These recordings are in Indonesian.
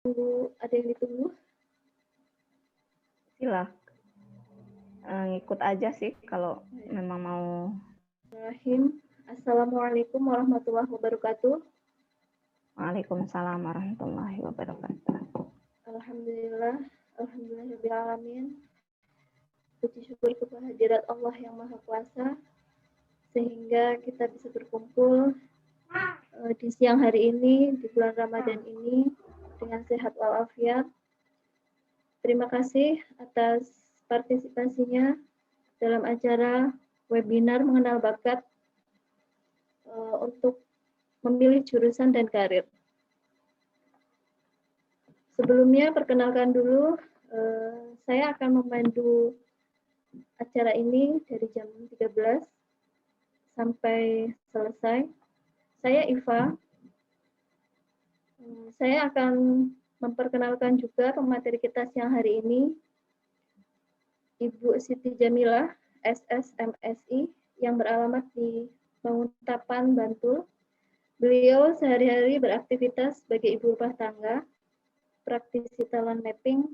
Ada yang ditunggu? Silakan. Ngikut aja sih kalau memang mau. Assalamualaikum warahmatullahi wabarakatuh. Waalaikumsalam warahmatullahi wabarakatuh. Alhamdulillah, alhamdulillahirabbil alamin. Puji syukur kepada hadirat Allah yang Maha Kuasa sehingga kita bisa berkumpul di siang hari ini di bulan Ramadan ini dengan sehat walafiat. Terima kasih atas partisipasinya dalam acara webinar mengenal bakat untuk memilih jurusan dan karir. Sebelumnya perkenalkan dulu, saya akan memandu acara ini dari jam 13 sampai selesai. Saya Iva. Saya akan memperkenalkan juga pemateri kita siang hari ini, Ibu Siti Jamilah, SSMSI, yang beralamat di Banguntapan, Bantul. Beliau sehari-hari beraktivitas sebagai ibu rumah tangga, praktisi talent mapping,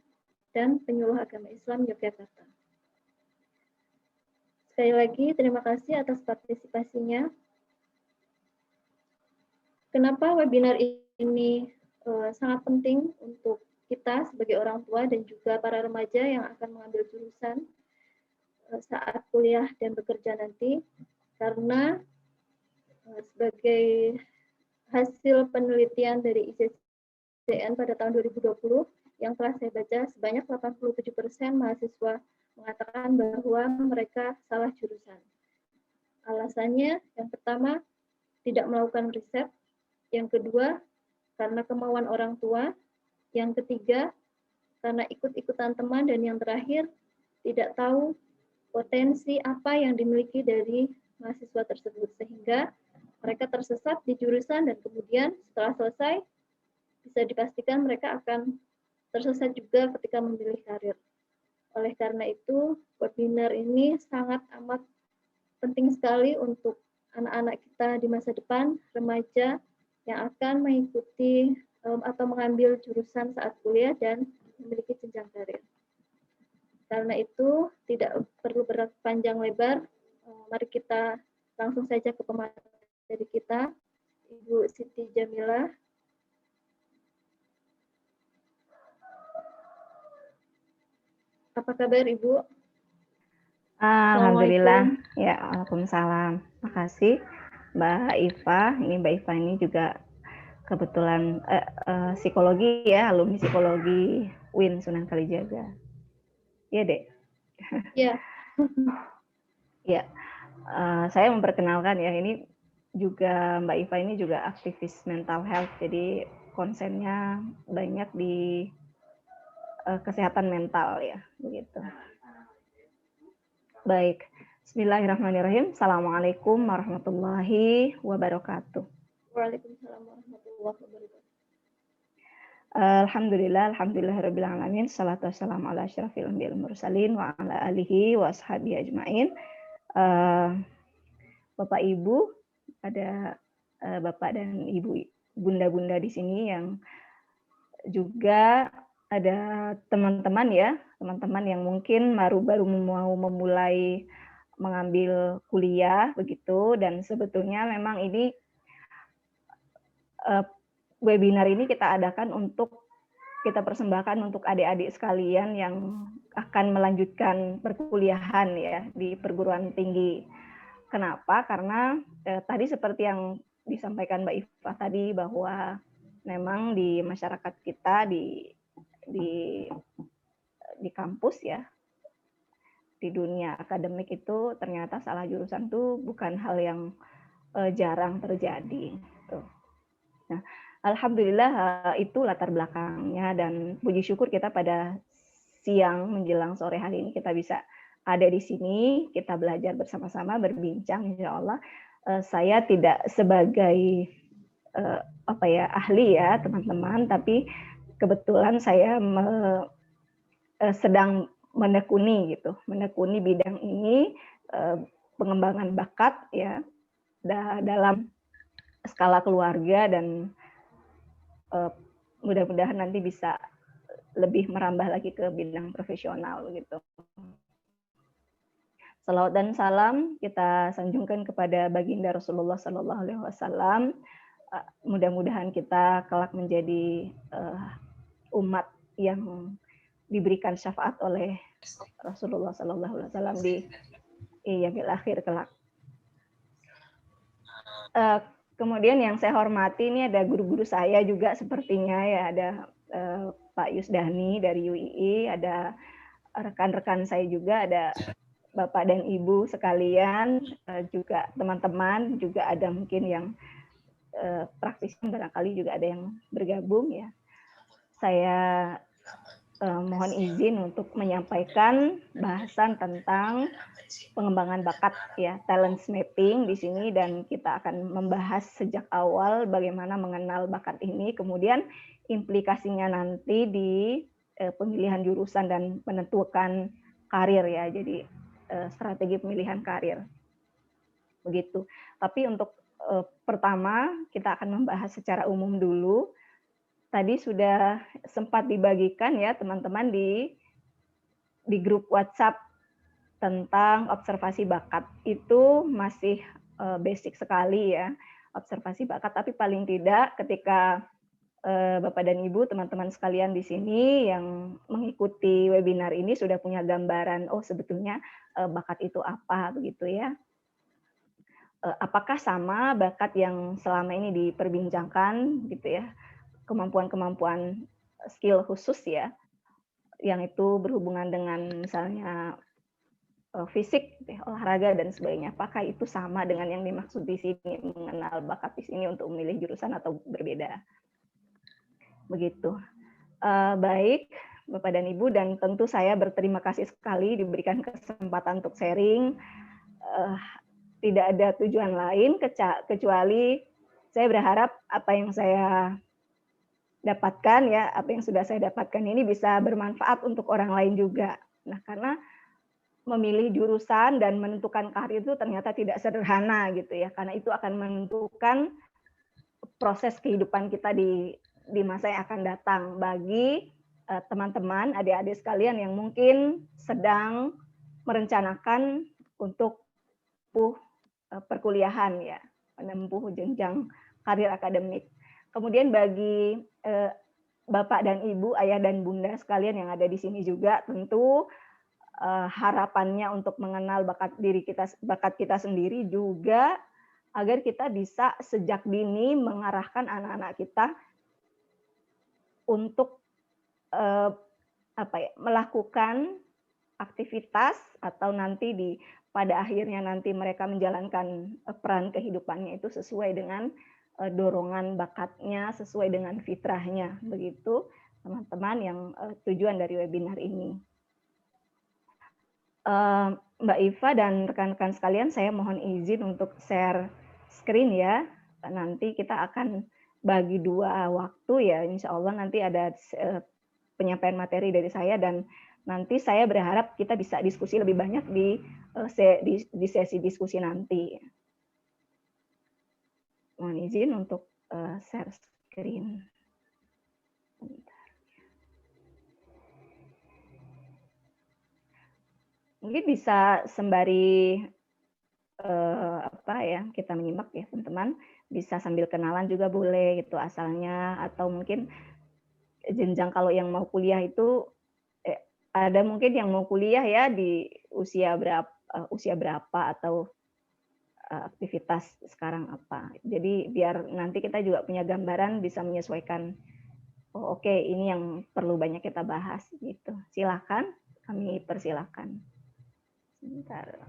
dan penyuluh agama Islam Yogyakarta. Sekali lagi, terima kasih atas partisipasinya. Kenapa webinar ini sangat penting untuk kita sebagai orang tua dan juga para remaja yang akan mengambil jurusan saat kuliah dan bekerja nanti, karena sebagai hasil penelitian dari ICCN pada tahun 2020 yang telah saya baca, sebanyak 87% mahasiswa mengatakan bahwa mereka salah jurusan. Alasannya, yang pertama, tidak melakukan riset. Yang kedua, karena kemauan orang tua. Yang ketiga, karena ikut-ikutan teman. Dan yang terakhir, tidak tahu potensi apa yang dimiliki dari mahasiswa tersebut. Sehingga mereka tersesat di jurusan dan kemudian setelah selesai, bisa dipastikan mereka akan tersesat juga ketika memilih karir. Oleh karena itu, webinar ini sangat amat penting sekali untuk anak-anak kita di masa depan, remaja yang akan mengikuti atau mengambil jurusan saat kuliah dan memiliki jenjang karir. Karena itu, tidak perlu berpanjang lebar, mari kita langsung saja ke pemateri kita, Ibu Siti Jamilah. Apa kabar Ibu? Alhamdulillah. Ya, waalaikumsalam. Makasih Mbak Iva. Ini Mbak Iva ini juga kebetulan psikologi ya, alumni psikologi UIN Sunan Kalijaga. Iya, Dek? Iya. Ya, saya memperkenalkan ya, ini juga Mbak Iva ini juga aktivis mental health, jadi konsennya banyak di kesehatan mental ya, begitu. Baik, Bismillahirrahmanirrahim. Assalamualaikum warahmatullahi wabarakatuh. Waalaikumsalam warahmatullahi wabarakatuh. Alhamdulillahirabbil alamin. Shalatu wassalamu ala asyrafil anbiya'i wal mursalin wa ala alihi wa ashabihi ajmain. Bapak Ibu, ada Bapak dan Ibu bunda-bunda di sini yang juga ada teman-teman ya, teman-teman yang mungkin baru mau memulai mengambil kuliah begitu, dan sebetulnya memang ini webinar ini kita adakan untuk kita persembahkan untuk adik-adik sekalian yang akan melanjutkan perkuliahan ya di perguruan tinggi. Kenapa? Karena tadi seperti yang disampaikan Mbak Iva tadi, bahwa memang di masyarakat kita di kampus ya, di dunia akademik itu ternyata salah jurusan itu bukan hal yang jarang terjadi. Nah, alhamdulillah itu latar belakangnya, dan puji syukur kita pada siang menjelang sore hari ini kita bisa ada di sini, kita belajar bersama-sama, berbincang, insya Allah. Saya tidak sebagai ahli ya teman-teman, tapi kebetulan saya sedang menekuni bidang ini, pengembangan bakat ya dalam skala keluarga dan mudah-mudahan nanti bisa lebih merambah lagi ke bidang profesional gitu. Salawat dan salam kita sanjungkan kepada baginda Rasulullah Sallallahu Alaihi Wasallam. Mudah-mudahan kita kelak menjadi umat yang diberikan syafaat oleh Rasulullah Sallallahu Alaihi Wasallam di yaumil akhir kelak. Kemudian yang saya hormati ini ada guru-guru saya juga sepertinya ya, ada Pak Yusdani dari UII, ada rekan-rekan saya juga, ada Bapak dan Ibu sekalian, juga teman-teman, juga ada mungkin yang praktisi, barangkali juga ada yang bergabung ya. Saya mohon izin untuk menyampaikan bahasan tentang pengembangan bakat ya, talent mapping di sini, dan kita akan membahas sejak awal bagaimana mengenal bakat ini, kemudian implikasinya nanti di pemilihan jurusan dan menentukan karir ya. Jadi strategi pemilihan karir. Begitu. Tapi untuk pertama kita akan membahas secara umum dulu. Tadi sudah sempat dibagikan ya teman-teman di grup WhatsApp tentang observasi bakat. Itu masih basic sekali ya, observasi bakat, tapi paling tidak ketika Bapak dan Ibu, teman-teman sekalian di sini yang mengikuti webinar ini sudah punya gambaran, oh sebetulnya bakat itu apa, begitu ya. Apakah sama bakat yang selama ini diperbincangkan gitu ya, kemampuan-kemampuan skill khusus ya, yang itu berhubungan dengan misalnya fisik, olahraga dan sebagainya. Apakah itu sama dengan yang dimaksud di sini, mengenal bakat di sini untuk memilih jurusan atau berbeda? Begitu. Baik, Bapak dan Ibu, dan tentu saya berterima kasih sekali diberikan kesempatan untuk sharing. Tidak ada tujuan lain kecuali saya berharap apa yang saya dapatkan ya, apa yang sudah saya dapatkan ini bisa bermanfaat untuk orang lain juga. Nah, karena memilih jurusan dan menentukan karir itu ternyata tidak sederhana gitu ya, karena itu akan menentukan proses kehidupan kita di masa yang akan datang. Bagi teman-teman, adik-adik sekalian yang mungkin sedang merencanakan untuk perkuliahan ya, menempuh jenjang karir akademik. Kemudian bagi Bapak dan Ibu, ayah dan bunda sekalian yang ada di sini juga, tentu harapannya untuk mengenal bakat kita sendiri juga agar kita bisa sejak dini mengarahkan anak-anak kita untuk melakukan aktivitas atau nanti pada akhirnya nanti mereka menjalankan peran kehidupannya itu sesuai dengan dorongan bakatnya, sesuai dengan fitrahnya. Begitu teman-teman yang tujuan dari webinar ini. Mbak Iva dan rekan-rekan sekalian, saya mohon izin untuk share screen ya. Nanti kita akan bagi 2 waktu ya, insya Allah nanti ada penyampaian materi dari saya, dan nanti saya berharap kita bisa diskusi lebih banyak di sesi diskusi nanti. Mohon izin untuk share screen. Mungkin bisa sembari kita menyimak ya teman-teman, bisa sambil kenalan juga boleh gitu asalnya, atau mungkin jenjang kalau yang mau kuliah itu ada mungkin yang mau kuliah ya di usia berapa atau aktivitas sekarang apa. Jadi biar nanti kita juga punya gambaran, bisa menyesuaikan. Oh, oke, ini yang perlu banyak kita bahas gitu. Silakan, kami persilakan. Sebentar.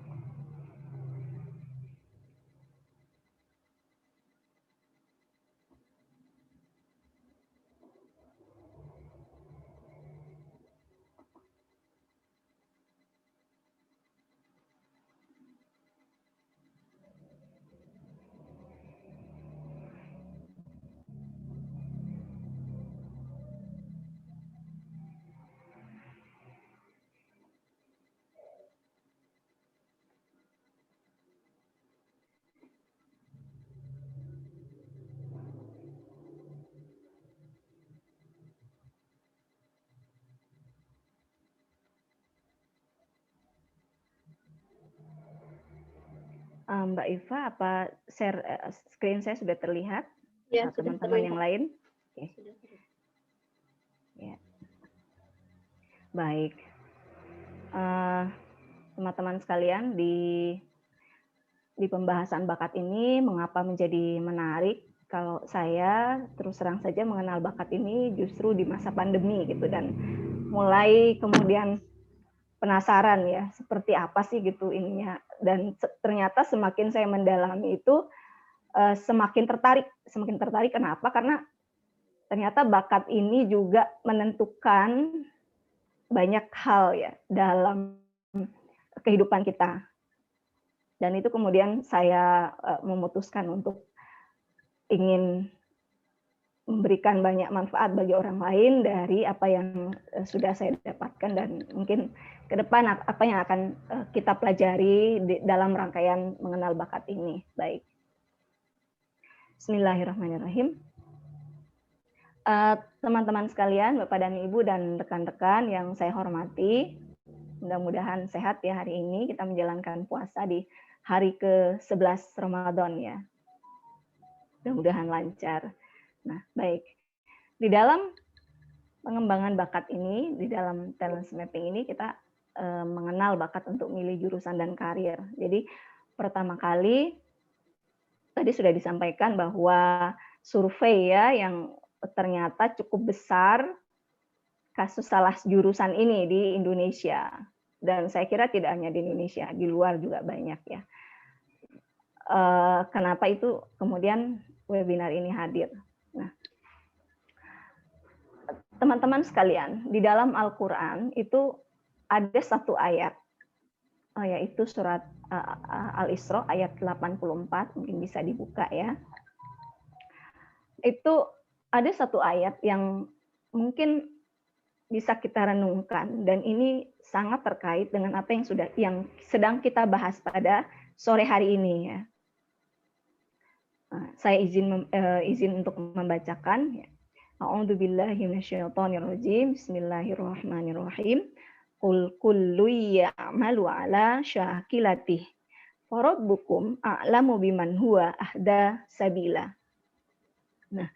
Mbak Iva, apa share screen saya sudah terlihat? Ya, teman-teman yang lain? Oke. Ya. Baik. Teman-teman sekalian, di pembahasan bakat ini mengapa menjadi menarik? Kalau saya terus terang saja mengenal bakat ini justru di masa pandemi gitu, dan mulai kemudian penasaran ya seperti apa sih gitu ininya, dan ternyata semakin saya mendalami itu semakin tertarik. Kenapa? Karena ternyata bakat ini juga menentukan banyak hal ya dalam kehidupan kita. Dan itu kemudian saya memutuskan untuk ingin memberikan banyak manfaat bagi orang lain dari apa yang sudah saya dapatkan, dan mungkin ke depan apa yang akan kita pelajari dalam rangkaian mengenal bakat ini. Baik. Bismillahirrahmanirrahim. Teman-teman sekalian, Bapak dan Ibu dan rekan-rekan yang saya hormati, mudah-mudahan sehat ya hari ini. Kita menjalankan puasa di hari ke-11 Ramadan ya. Mudah-mudahan lancar. Nah, baik. Di dalam pengembangan bakat ini, di dalam talent mapping ini kita mengenal bakat untuk milih jurusan dan karir. Jadi pertama kali tadi sudah disampaikan bahwa survei ya yang ternyata cukup besar kasus salah jurusan ini di Indonesia, dan saya kira tidak hanya di Indonesia, di luar juga banyak ya. Kenapa itu kemudian webinar ini hadir? Nah, teman-teman sekalian, di dalam Al-Quran itu ada satu ayat, yaitu surat Al-Isra ayat 84, mungkin bisa dibuka ya. Itu ada satu ayat yang mungkin bisa kita renungkan, dan ini sangat terkait dengan apa yang sedang kita bahas pada sore hari ini ya. Saya izin untuk membacakan. A'udzubillahi minasyaitonirrajim. Bismillahirrahmanirrahim. Qul kullu ya'malu 'ala syakilatih. Farabbukum a'lamu biman huwa ahda sabila. Nah,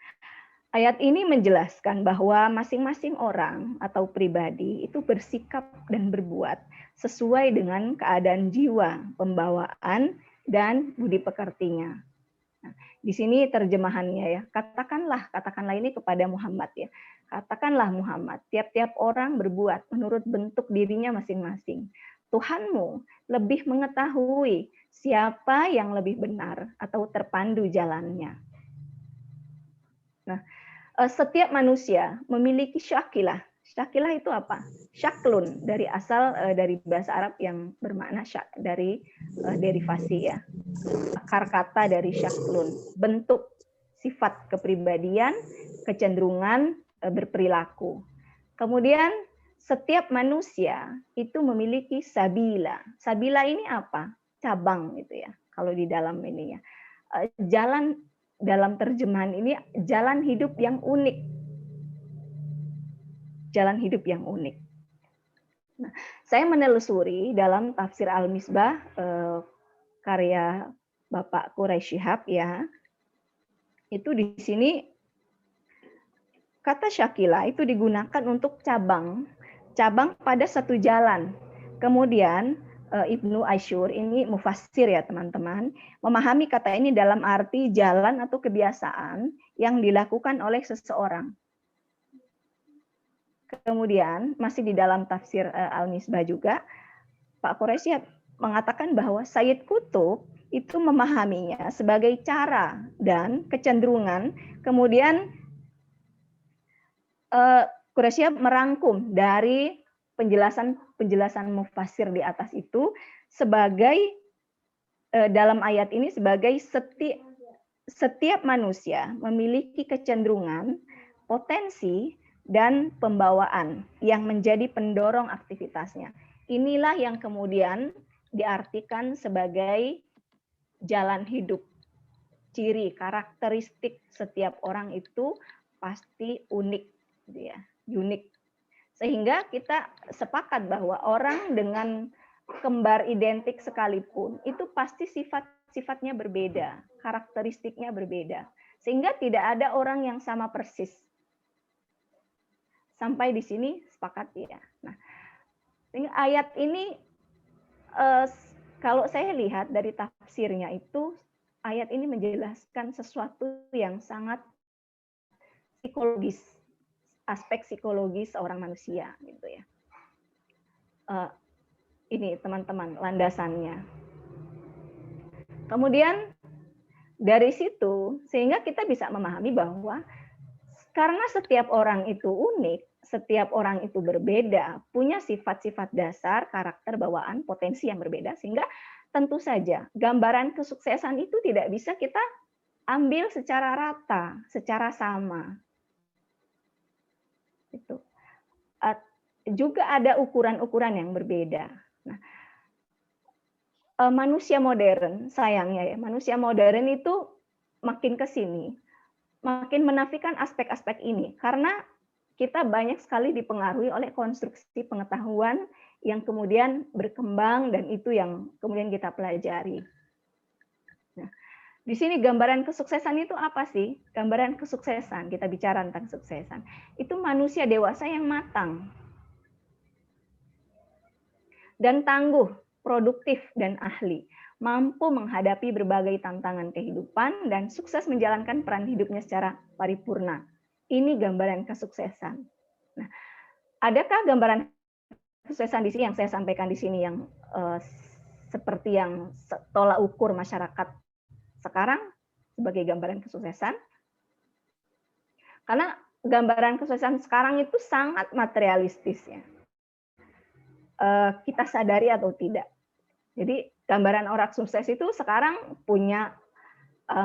ayat ini menjelaskan bahwa masing-masing orang atau pribadi itu bersikap dan berbuat sesuai dengan keadaan jiwa, pembawaan, dan budi pekertinya. Nah, di sini terjemahannya ya, katakanlah ini kepada Muhammad ya. Katakanlah Muhammad, tiap-tiap orang berbuat menurut bentuk dirinya masing-masing. Tuhanmu lebih mengetahui siapa yang lebih benar atau terpandu jalannya. Nah, setiap manusia memiliki syakilah. Syakilah itu apa? Syaklun, dari asal dari bahasa Arab yang bermakna syak, dari derivasi ya. Akar kata dari syaklun, bentuk, sifat kepribadian, kecenderungan berperilaku. Kemudian setiap manusia itu memiliki sabila. Sabila ini apa? Cabang gitu ya. Kalau di dalam ini ya. Jalan, dalam terjemahan ini jalan hidup yang unik. Jalan hidup yang unik. Nah, saya menelusuri dalam tafsir Al-Misbah karya Bapak Quraisy Shihab ya. Itu di sini kata syakila itu digunakan untuk cabang pada satu jalan. Kemudian Ibnu Asyur, ini mufassir ya teman-teman, memahami kata ini dalam arti jalan atau kebiasaan yang dilakukan oleh seseorang. Kemudian masih di dalam tafsir Al-Misbah juga, Pak Quraisy mengatakan bahwa Sayyid Qutb itu memahaminya sebagai cara dan kecenderungan. Kemudian Quraisy merangkum dari penjelasan mufassir di atas itu sebagai dalam ayat ini sebagai setiap manusia memiliki kecenderungan, potensi, dan pembawaan yang menjadi pendorong aktivitasnya. Inilah yang kemudian diartikan sebagai jalan hidup. Ciri karakteristik setiap orang itu pasti unik, ya, unik. Sehingga kita sepakat bahwa orang dengan kembar identik sekalipun itu pasti sifat sifat-sifatnya berbeda, karakteristiknya berbeda. Sehingga tidak ada orang yang sama persis. Sampai di sini sepakat ya. Nah, ayat ini kalau saya lihat dari tafsirnya itu, ayat ini menjelaskan sesuatu yang sangat psikologis, aspek psikologis seorang manusia gitu ya. Ini teman-teman landasannya. Kemudian dari situ sehingga kita bisa memahami bahwa karena setiap orang itu unik, setiap orang itu berbeda, punya sifat-sifat dasar, karakter, bawaan, potensi yang berbeda, sehingga tentu saja gambaran kesuksesan itu tidak bisa kita ambil secara rata, secara sama. Itu. Juga ada ukuran-ukuran yang berbeda. Nah, manusia modern, sayangnya ya, manusia modern itu makin ke sini, makin menafikan aspek-aspek ini, karena kita banyak sekali dipengaruhi oleh konstruksi pengetahuan yang kemudian berkembang dan itu yang kemudian kita pelajari. Nah, di sini gambaran kesuksesan itu apa sih? Gambaran kesuksesan, kita bicara tentang kesuksesan, itu manusia dewasa yang matang dan tangguh, produktif dan ahli, mampu menghadapi berbagai tantangan kehidupan dan sukses menjalankan peran hidupnya secara paripurna. Ini gambaran kesuksesan. Nah, adakah gambaran kesuksesan di sini yang saya sampaikan di sini yang seperti yang tolak ukur masyarakat sekarang sebagai gambaran kesuksesan? Karena gambaran kesuksesan sekarang itu sangat materialistis ya. Kita sadari atau tidak. Jadi gambaran orang sukses itu sekarang punya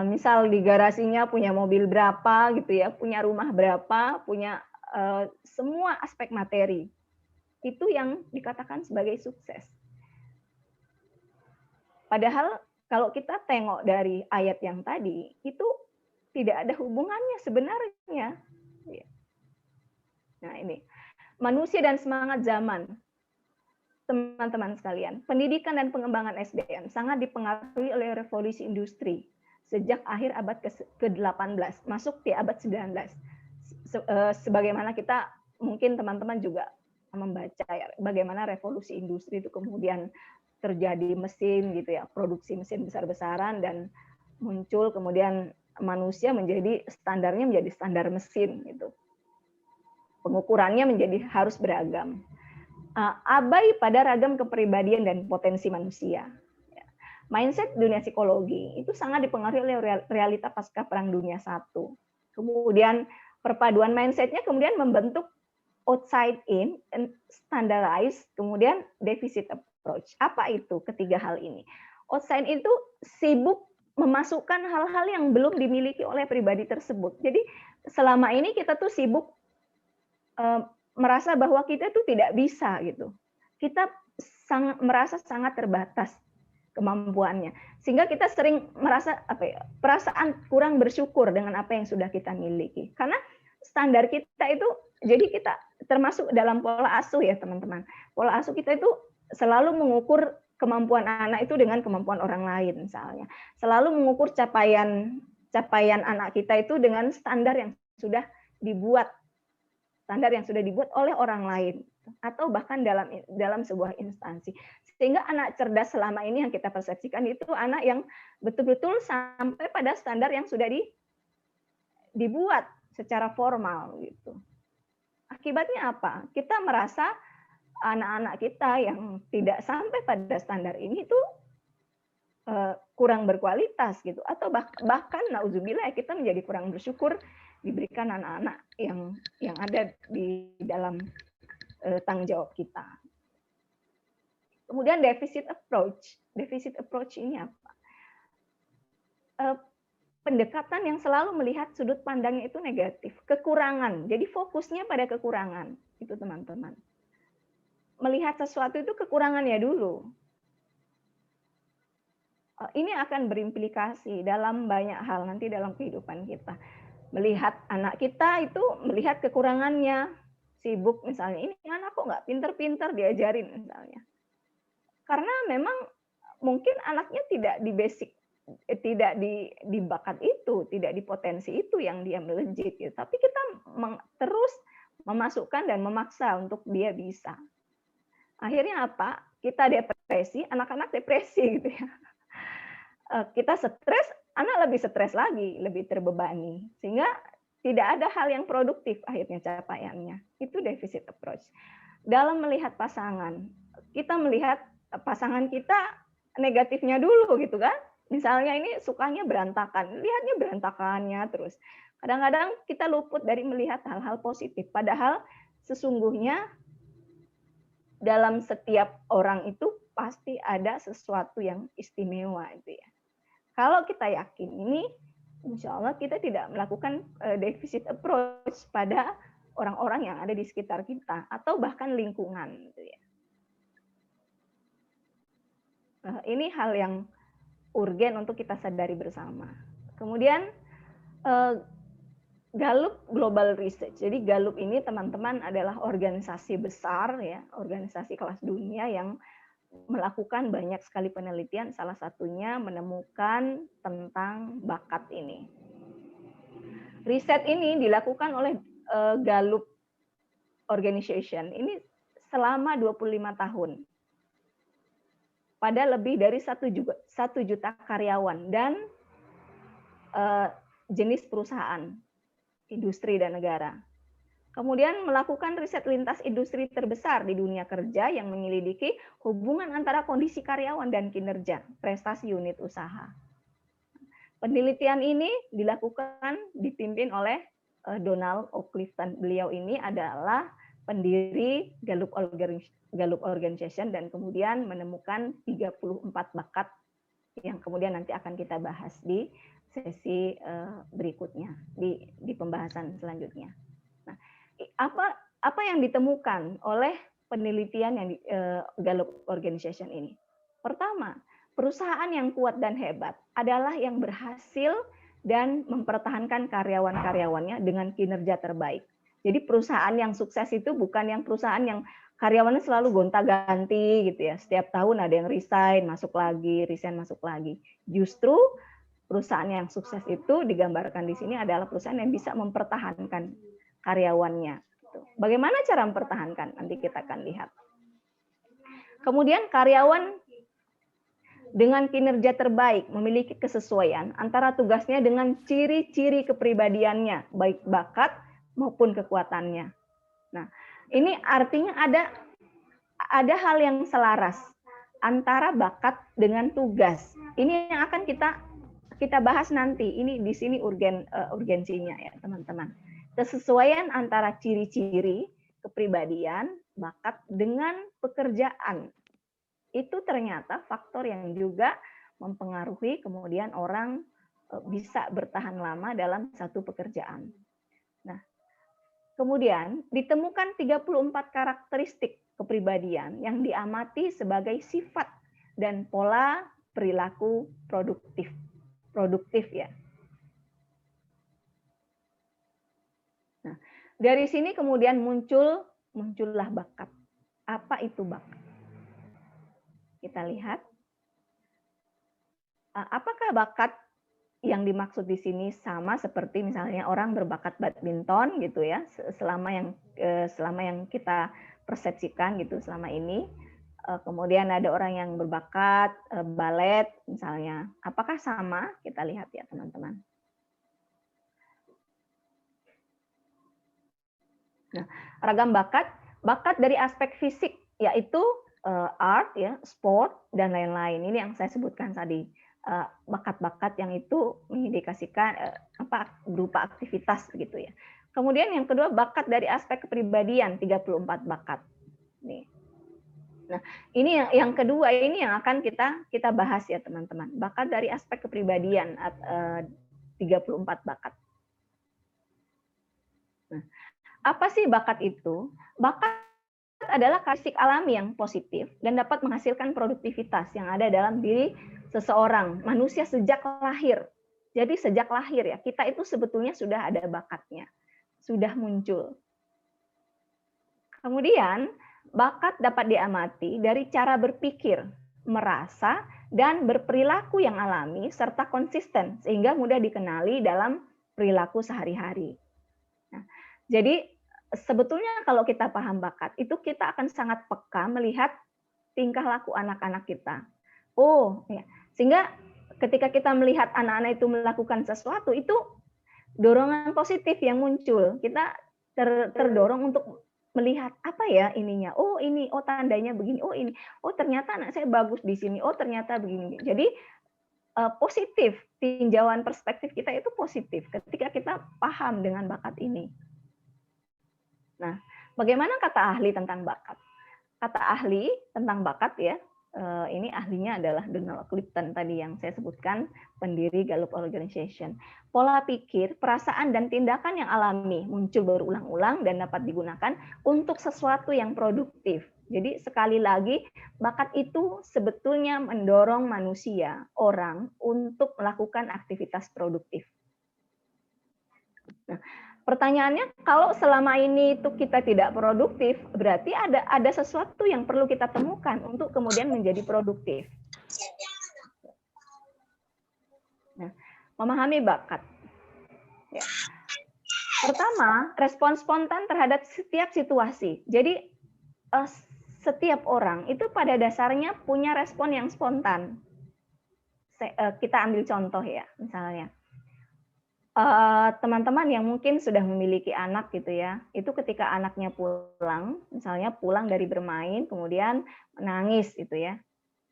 misal di garasinya punya mobil berapa gitu ya, punya rumah berapa, punya semua aspek materi. Itu yang dikatakan sebagai sukses. Padahal kalau kita tengok dari ayat yang tadi, itu tidak ada hubungannya sebenarnya. Nah ini, manusia dan semangat zaman. Teman-teman sekalian, pendidikan dan pengembangan SDM sangat dipengaruhi oleh revolusi industri sejak akhir abad ke-18, masuk di abad 19. Sebagaimana kita, mungkin teman-teman juga membaca ya, bagaimana revolusi industri itu kemudian terjadi mesin gitu ya, produksi mesin besar-besaran dan muncul kemudian manusia menjadi standarnya menjadi standar mesin gitu. Pengukurannya menjadi harus beragam. Abai pada ragam kepribadian dan potensi manusia. Mindset dunia psikologi itu sangat dipengaruhi oleh realita pasca Perang Dunia I. Kemudian perpaduan mindsetnya kemudian membentuk outside in, standardized, kemudian deficit approach. Apa itu ketiga hal ini? Outside itu sibuk memasukkan hal-hal yang belum dimiliki oleh pribadi tersebut. Jadi selama ini kita tuh sibuk merasa bahwa kita itu tidak bisa gitu. Kita merasa sangat terbatas kemampuannya. Sehingga kita sering merasa perasaan kurang bersyukur dengan apa yang sudah kita miliki. Karena standar kita itu, jadi kita termasuk dalam pola asuh ya teman-teman. Pola asuh kita itu selalu mengukur kemampuan anak itu dengan kemampuan orang lain misalnya. Selalu mengukur capaian anak kita itu dengan standar yang sudah dibuat oleh orang lain atau bahkan dalam sebuah instansi. Sehingga anak cerdas selama ini yang kita persepsikan itu anak yang betul-betul sampai pada standar yang sudah dibuat secara formal gitu. Akibatnya apa? Kita merasa anak-anak kita yang tidak sampai pada standar ini itu kurang berkualitas gitu, atau bahkan nauzubillah kita menjadi kurang bersyukur diberikan anak-anak yang ada di dalam tanggung jawab kita. Kemudian deficit approach ini apa? Pendekatan yang selalu melihat sudut pandangnya itu negatif, kekurangan. Jadi fokusnya pada kekurangan itu teman-teman. Melihat sesuatu itu kekurangannya dulu. Ini akan berimplikasi dalam banyak hal nanti dalam kehidupan kita. Melihat anak kita itu melihat kekurangannya, sibuk misalnya, ini anak kok nggak pinter-pinter diajarin misalnya. Karena memang mungkin anaknya tidak di basic di bakat itu, tidak di potensi itu yang dia melejit gitu. Tapi kita terus memasukkan dan memaksa untuk dia bisa. Akhirnya apa? Kita depresi, anak-anak depresi gitu ya. Kita stres, anak lebih stres lagi, lebih terbebani. Sehingga tidak ada hal yang produktif akhirnya capaiannya. Itu deficit approach. Dalam melihat pasangan, kita melihat pasangan kita negatifnya dulu gitu kan. Misalnya ini sukanya berantakan, lihatnya berantakannya terus. Kadang-kadang kita luput dari melihat hal-hal positif. Padahal sesungguhnya dalam setiap orang itu pasti ada sesuatu yang istimewa itu ya. Kalau kita yakin ini, insya Allah kita tidak melakukan deficit approach pada orang-orang yang ada di sekitar kita atau bahkan lingkungan gitu ya. Ini hal yang urgen untuk kita sadari bersama. Kemudian Gallup Global Research. Jadi Gallup ini teman-teman adalah organisasi besar ya, organisasi kelas dunia yang melakukan banyak sekali penelitian, salah satunya menemukan tentang bakat ini. Riset ini dilakukan oleh Gallup Organization ini selama 25 tahun pada lebih dari 1 juta karyawan dan jenis perusahaan, industri dan negara. Kemudian melakukan riset lintas industri terbesar di dunia kerja yang menyelidiki hubungan antara kondisi karyawan dan kinerja, prestasi unit usaha. Penelitian ini dipimpin oleh Donald O. Clifton. Beliau ini adalah pendiri Gallup Organization dan kemudian menemukan 34 bakat yang kemudian nanti akan kita bahas di sesi berikutnya, di pembahasan selanjutnya. Nah, apa yang ditemukan oleh penelitian yang Gallup Organization ini? Pertama, perusahaan yang kuat dan hebat adalah yang berhasil dan mempertahankan karyawan-karyawannya dengan kinerja terbaik. Jadi perusahaan yang sukses itu bukan yang perusahaan yang karyawannya selalu gonta-ganti gitu ya. Setiap tahun ada yang resign, masuk lagi, resign, masuk lagi. Justru perusahaan yang sukses itu digambarkan di sini adalah perusahaan yang bisa mempertahankan karyawannya. Bagaimana cara mempertahankan? Nanti kita akan lihat. Kemudian karyawan dengan kinerja terbaik memiliki kesesuaian antara tugasnya dengan ciri-ciri kepribadiannya, baik bakat maupun kekuatannya. Nah, ini artinya ada hal yang selaras antara bakat dengan tugas. Ini yang akan kita bahas nanti. Ini di sini urgensinya ya, teman-teman. Kesesuaian antara ciri-ciri kepribadian, bakat dengan pekerjaan. Itu ternyata faktor yang juga mempengaruhi kemudian orang bisa bertahan lama dalam satu pekerjaan. Nah, kemudian ditemukan 34 karakteristik kepribadian yang diamati sebagai sifat dan pola perilaku produktif ya. Nah, dari sini kemudian muncullah bakat. Apa itu bakat? Kita lihat. Apakah bakat yang dimaksud di sini sama seperti misalnya orang berbakat badminton gitu ya, selama yang kita persepsikan gitu selama ini. Kemudian ada orang yang berbakat balet misalnya. Apakah sama? Kita lihat ya teman-teman. Nah, ragam bakat dari aspek fisik yaitu art ya, sport dan lain-lain. Ini yang saya sebutkan tadi. Bakat-bakat yang itu mengindikasikan berupa aktivitas begitu ya. Kemudian yang kedua bakat dari aspek kepribadian 34 bakat. Nih. Nah, ini yang kedua ini yang akan kita bahas ya teman-teman. Bakat dari aspek kepribadian 34 bakat. Nah, apa sih bakat itu? Bakat adalah karakteristik alami yang positif dan dapat menghasilkan produktivitas yang ada dalam diri seseorang, manusia sejak lahir. Jadi sejak lahir ya, kita itu sebetulnya sudah ada bakatnya, sudah muncul. Kemudian, bakat dapat diamati dari cara berpikir, merasa, dan berperilaku yang alami serta konsisten sehingga mudah dikenali dalam perilaku sehari-hari. Nah, jadi sebetulnya kalau kita paham bakat itu kita akan sangat peka melihat tingkah laku anak-anak kita. Oh, ya. Sehingga ketika kita melihat anak-anak itu melakukan sesuatu itu dorongan positif yang muncul. Kita terdorong untuk melihat apa ya ininya. Oh, ini, oh tandanya begini. Oh, ini. Oh, ternyata anak saya bagus di sini. Oh, ternyata begini. Jadi positif, tinjauan perspektif kita itu positif ketika kita paham dengan bakat ini. Nah, bagaimana kata ahli tentang bakat? Kata ahli tentang bakat ya, ini ahlinya adalah Donald Clifton tadi yang saya sebutkan, pendiri Gallup Organization. Pola pikir, perasaan, dan tindakan yang alami muncul berulang-ulang dan dapat digunakan untuk sesuatu yang produktif. Jadi sekali lagi, bakat itu sebetulnya mendorong manusia, orang, untuk melakukan aktivitas produktif. Nah, pertanyaannya, kalau selama ini itu kita tidak produktif, berarti ada sesuatu yang perlu kita temukan untuk kemudian menjadi produktif. Nah, memahami bakat. Ya. Pertama, respon spontan terhadap setiap situasi. Jadi setiap orang itu pada dasarnya punya respon yang spontan. Kita ambil contoh ya, misalnya. Teman-teman yang mungkin sudah memiliki anak gitu ya, itu ketika anaknya pulang, misalnya pulang dari bermain, kemudian menangis gitu ya.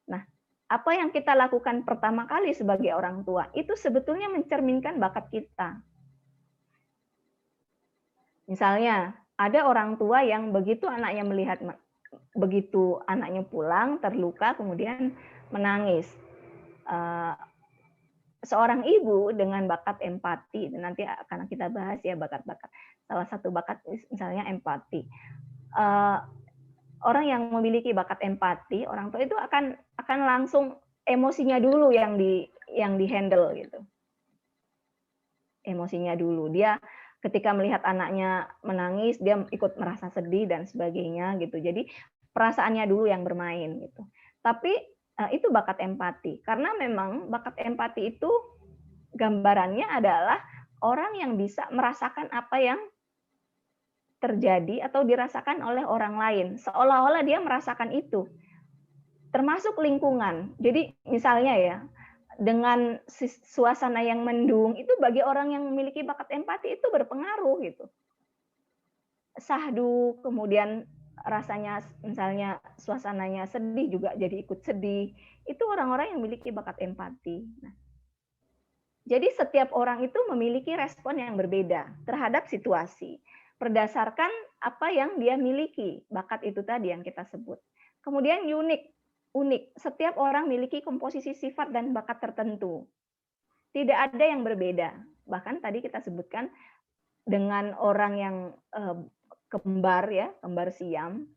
Nah, apa yang kita lakukan pertama kali sebagai orang tua, itu sebetulnya mencerminkan bakat kita. Misalnya, ada orang tua yang begitu anaknya pulang, terluka, kemudian menangis. Seorang ibu dengan bakat empati, dan nanti akan kita bahas ya bakat-bakat. Salah satu bakat misalnya empati. Orang yang memiliki bakat empati, orang tua itu akan langsung emosinya dulu yang di handle gitu. Emosinya dulu. Dia ketika melihat anaknya menangis, dia ikut merasa sedih dan sebagainya gitu. Jadi perasaannya dulu yang bermain gitu. Tapi itu bakat empati. Karena memang bakat empati itu gambarannya adalah orang yang bisa merasakan apa yang terjadi atau dirasakan oleh orang lain. Seolah-olah dia merasakan itu. Termasuk lingkungan. Jadi misalnya ya, dengan suasana yang mendung, itu bagi orang yang memiliki bakat empati itu berpengaruh gitu. Syahdu, kemudian rasanya misalnya suasananya sedih juga jadi ikut sedih. Itu orang-orang yang memiliki bakat empati. Nah, jadi setiap orang itu memiliki respon yang berbeda terhadap situasi berdasarkan apa yang dia miliki, bakat itu tadi yang kita sebut. Kemudian unik. Setiap orang memiliki komposisi sifat dan bakat tertentu. Tidak ada yang berbeda. Bahkan tadi kita sebutkan dengan orang yang kembar ya, kembar siam,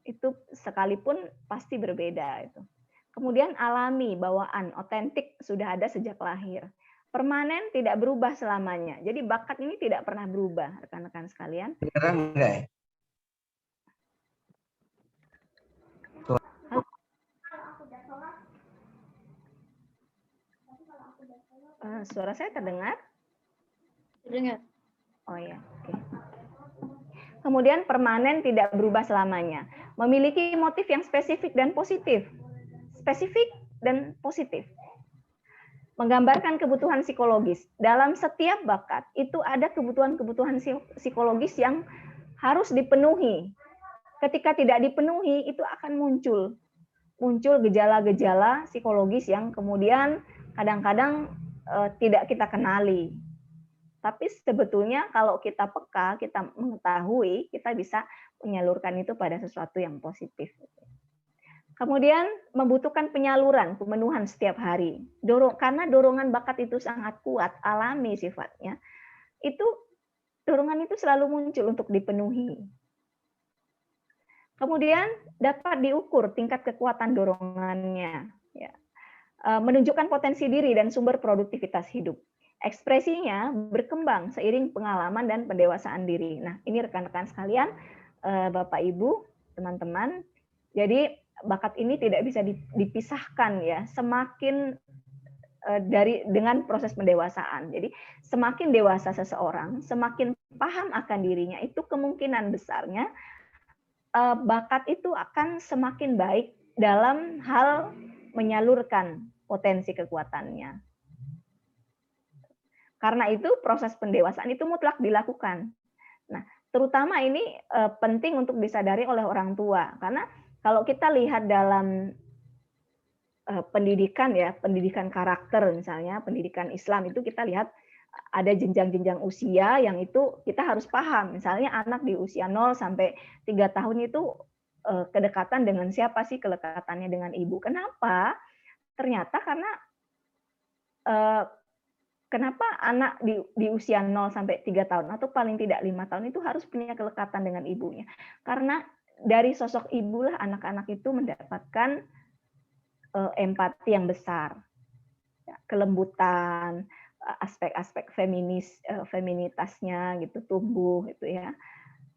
itu sekalipun pasti berbeda itu. Kemudian alami, bawaan, otentik sudah ada sejak lahir. Permanen, tidak berubah selamanya. Jadi bakat ini tidak pernah berubah, rekan-rekan sekalian. Beneran enggak ya? Suara saya terdengar? Terdengar. Oh ya, oke. Kemudian permanen, tidak berubah selamanya. Memiliki motif yang spesifik dan positif. Spesifik dan positif. Menggambarkan kebutuhan psikologis. Dalam setiap bakat itu ada kebutuhan-kebutuhan psikologis yang harus dipenuhi. Ketika tidak dipenuhi itu akan muncul gejala-gejala psikologis yang kemudian kadang-kadang tidak kita kenali. Tapi sebetulnya kalau kita peka, kita mengetahui, kita bisa menyalurkan itu pada sesuatu yang positif. Kemudian membutuhkan penyaluran, pemenuhan setiap hari. Karena dorongan bakat itu sangat kuat, alami sifatnya, itu dorongan itu selalu muncul untuk dipenuhi. Kemudian dapat diukur tingkat kekuatan dorongannya, ya. Menunjukkan potensi diri dan sumber produktivitas hidup. Ekspresinya berkembang seiring pengalaman dan pendewasaan diri. Nah, ini rekan-rekan sekalian, Bapak Ibu, teman-teman. Jadi bakat ini tidak bisa dipisahkan ya, semakin dengan proses pendewasaan. Jadi semakin dewasa seseorang, semakin paham akan dirinya, itu kemungkinan besarnya bakat itu akan semakin baik dalam hal menyalurkan potensi kekuatannya. Karena itu proses pendewasaan itu mutlak dilakukan. Nah, terutama ini penting untuk disadari oleh orang tua, karena kalau kita lihat dalam pendidikan ya, pendidikan karakter misalnya, pendidikan Islam itu kita lihat ada jenjang-jenjang usia yang itu kita harus paham. Misalnya anak di usia 0 sampai 3 tahun itu kedekatan dengan siapa sih, kedekatannya dengan ibu. Kenapa? Ternyata karena kenapa anak di usia 0 sampai 3 tahun atau paling tidak 5 tahun itu harus punya kedekatan dengan ibunya. Karena dari sosok ibulah anak-anak itu mendapatkan empati yang besar, kelembutan, aspek-aspek feminitasnya gitu tumbuh gitu ya.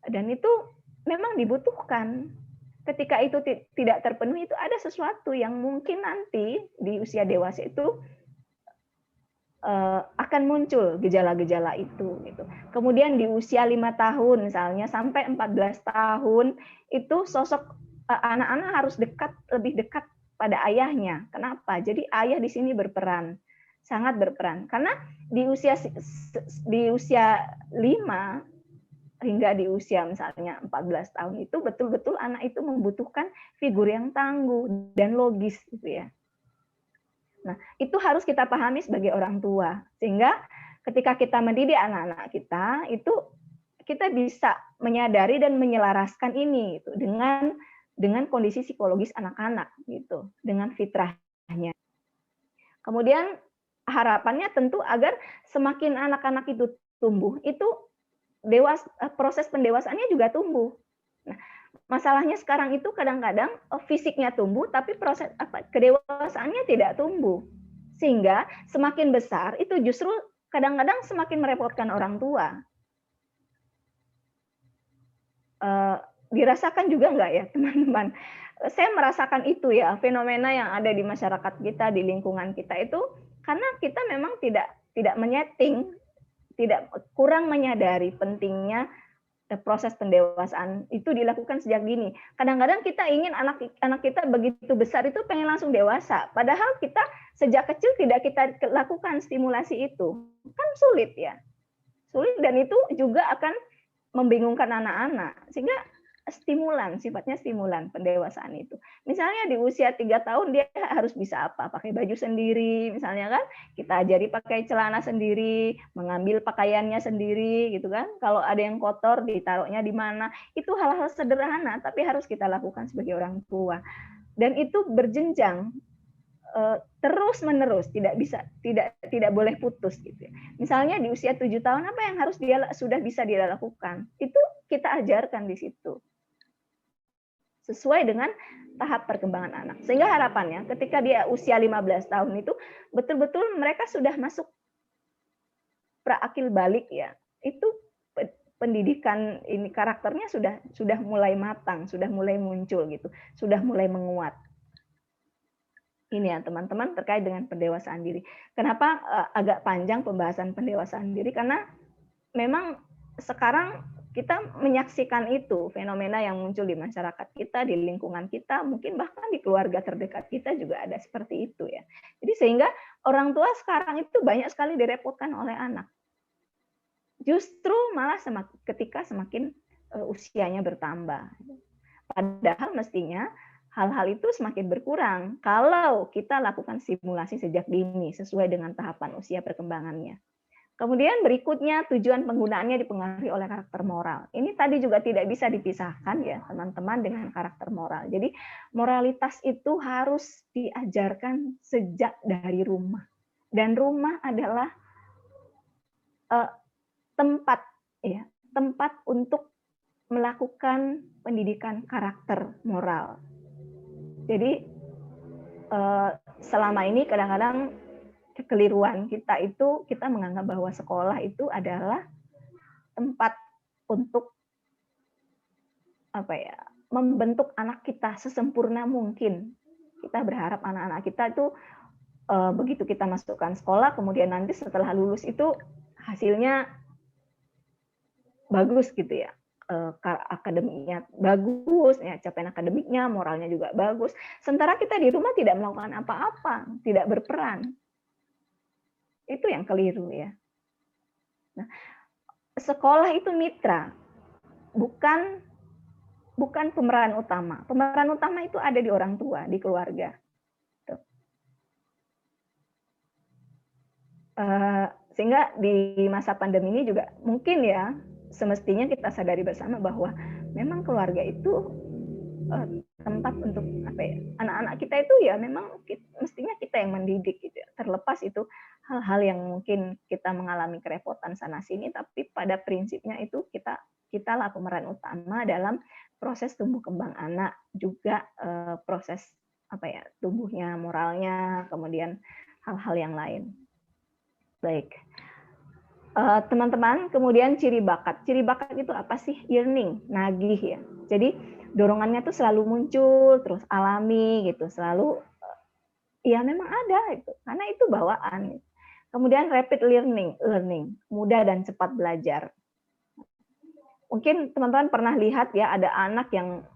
Dan itu memang dibutuhkan. Ketika itu tidak terpenuhi, itu ada sesuatu yang mungkin nanti di usia dewasa itu akan muncul gejala-gejala itu gitu. Kemudian di usia 5 tahun misalnya sampai 14 tahun itu sosok anak-anak harus lebih dekat pada ayahnya. Kenapa? Jadi ayah di sini berperan, sangat berperan. Karena di usia 5 hingga di usia misalnya 14 tahun itu betul-betul anak itu membutuhkan figur yang tangguh dan logis gitu ya. Nah, itu harus kita pahami sebagai orang tua. Sehingga ketika kita mendidik anak-anak kita, itu kita bisa menyadari dan menyelaraskan ini gitu, dengan kondisi psikologis anak-anak gitu, dengan fitrahnya. Kemudian harapannya tentu agar semakin anak-anak itu tumbuh, itu proses pendewasaannya juga tumbuh. Nah, masalahnya sekarang itu kadang-kadang fisiknya tumbuh, tapi proses kedewasaannya tidak tumbuh. Sehingga semakin besar itu justru kadang-kadang semakin merepotkan orang tua. Dirasakan juga nggak ya teman-teman? Saya merasakan itu ya, fenomena yang ada di masyarakat kita, di lingkungan kita itu, karena kita memang tidak menyeting, kurang menyadari pentingnya proses pendewasaan itu dilakukan sejak dini. Kadang-kadang kita ingin anak kita begitu besar itu pengen langsung dewasa, padahal kita sejak kecil tidak kita lakukan stimulasi itu. Kan sulit ya. Sulit, dan itu juga akan membingungkan anak-anak, sehingga sifatnya stimulan pendewasaan itu. Misalnya di usia 3 tahun dia harus bisa apa? Pakai baju sendiri, misalnya kan, kita ajari pakai celana sendiri, mengambil pakaiannya sendiri gitu kan. Kalau ada yang kotor ditaruhnya di mana, itu hal-hal sederhana tapi harus kita lakukan sebagai orang tua. Dan itu berjenjang, terus menerus, tidak boleh putus gitu. Misalnya di usia 7 tahun apa yang harus dia sudah bisa dia lakukan, itu kita ajarkan di situ sesuai dengan tahap perkembangan anak. Sehingga harapannya ketika dia usia 15 tahun itu betul-betul mereka sudah masuk praakil balik ya. Itu pendidikan ini karakternya sudah mulai matang, sudah mulai muncul gitu, sudah mulai menguat. Ini ya teman-teman terkait dengan pendewasaan diri. Kenapa agak panjang pembahasan pendewasaan diri? Karena memang sekarang kita menyaksikan itu fenomena yang muncul di masyarakat kita, di lingkungan kita, mungkin bahkan di keluarga terdekat kita juga ada seperti itu ya. Jadi sehingga orang tua sekarang itu banyak sekali direpotkan oleh anak. Justru malah ketika semakin usianya bertambah. Padahal mestinya hal-hal itu semakin berkurang kalau kita lakukan stimulasi sejak dini sesuai dengan tahapan usia perkembangannya. Kemudian berikutnya tujuan penggunaannya dipengaruhi oleh karakter moral. Ini tadi juga tidak bisa dipisahkan ya teman-teman dengan karakter moral. Jadi moralitas itu harus diajarkan sejak dari rumah. Dan rumah adalah tempat untuk melakukan pendidikan karakter moral. Jadi selama ini kadang-kadang kekeliruan kita itu kita menganggap bahwa sekolah itu adalah tempat untuk membentuk anak kita sesempurna mungkin. Kita berharap anak-anak kita itu begitu kita masukkan sekolah, kemudian nanti setelah lulus itu hasilnya bagus gitu ya, akademiknya bagus, ya capaian akademiknya, moralnya juga bagus. Sementara kita di rumah tidak melakukan apa-apa, tidak berperan. Itu yang keliru ya. Nah, sekolah itu mitra, bukan pemeran utama. Pemeran utama itu ada di orang tua, di keluarga. Sehingga di masa pandemi ini juga mungkin ya semestinya kita sadari bersama bahwa memang keluarga itu tempat untuk apa ya, anak-anak kita itu ya memang mestinya kita yang mendidik gitu ya. Terlepas itu hal-hal yang mungkin kita mengalami kerepotan sana sini, tapi pada prinsipnya itu kita lah pemeran utama dalam proses tumbuh kembang anak, juga proses apa ya, tumbuhnya moralnya, kemudian hal-hal yang lain. Baik, teman-teman, kemudian ciri bakat. Ciri bakat itu apa sih? Yearning, nagih ya. Jadi dorongannya tuh selalu muncul, terus alami gitu, selalu ya memang ada itu, karena itu bawaan. Kemudian rapid learning, mudah dan cepat belajar. Mungkin teman-teman pernah lihat ya, ada anak yang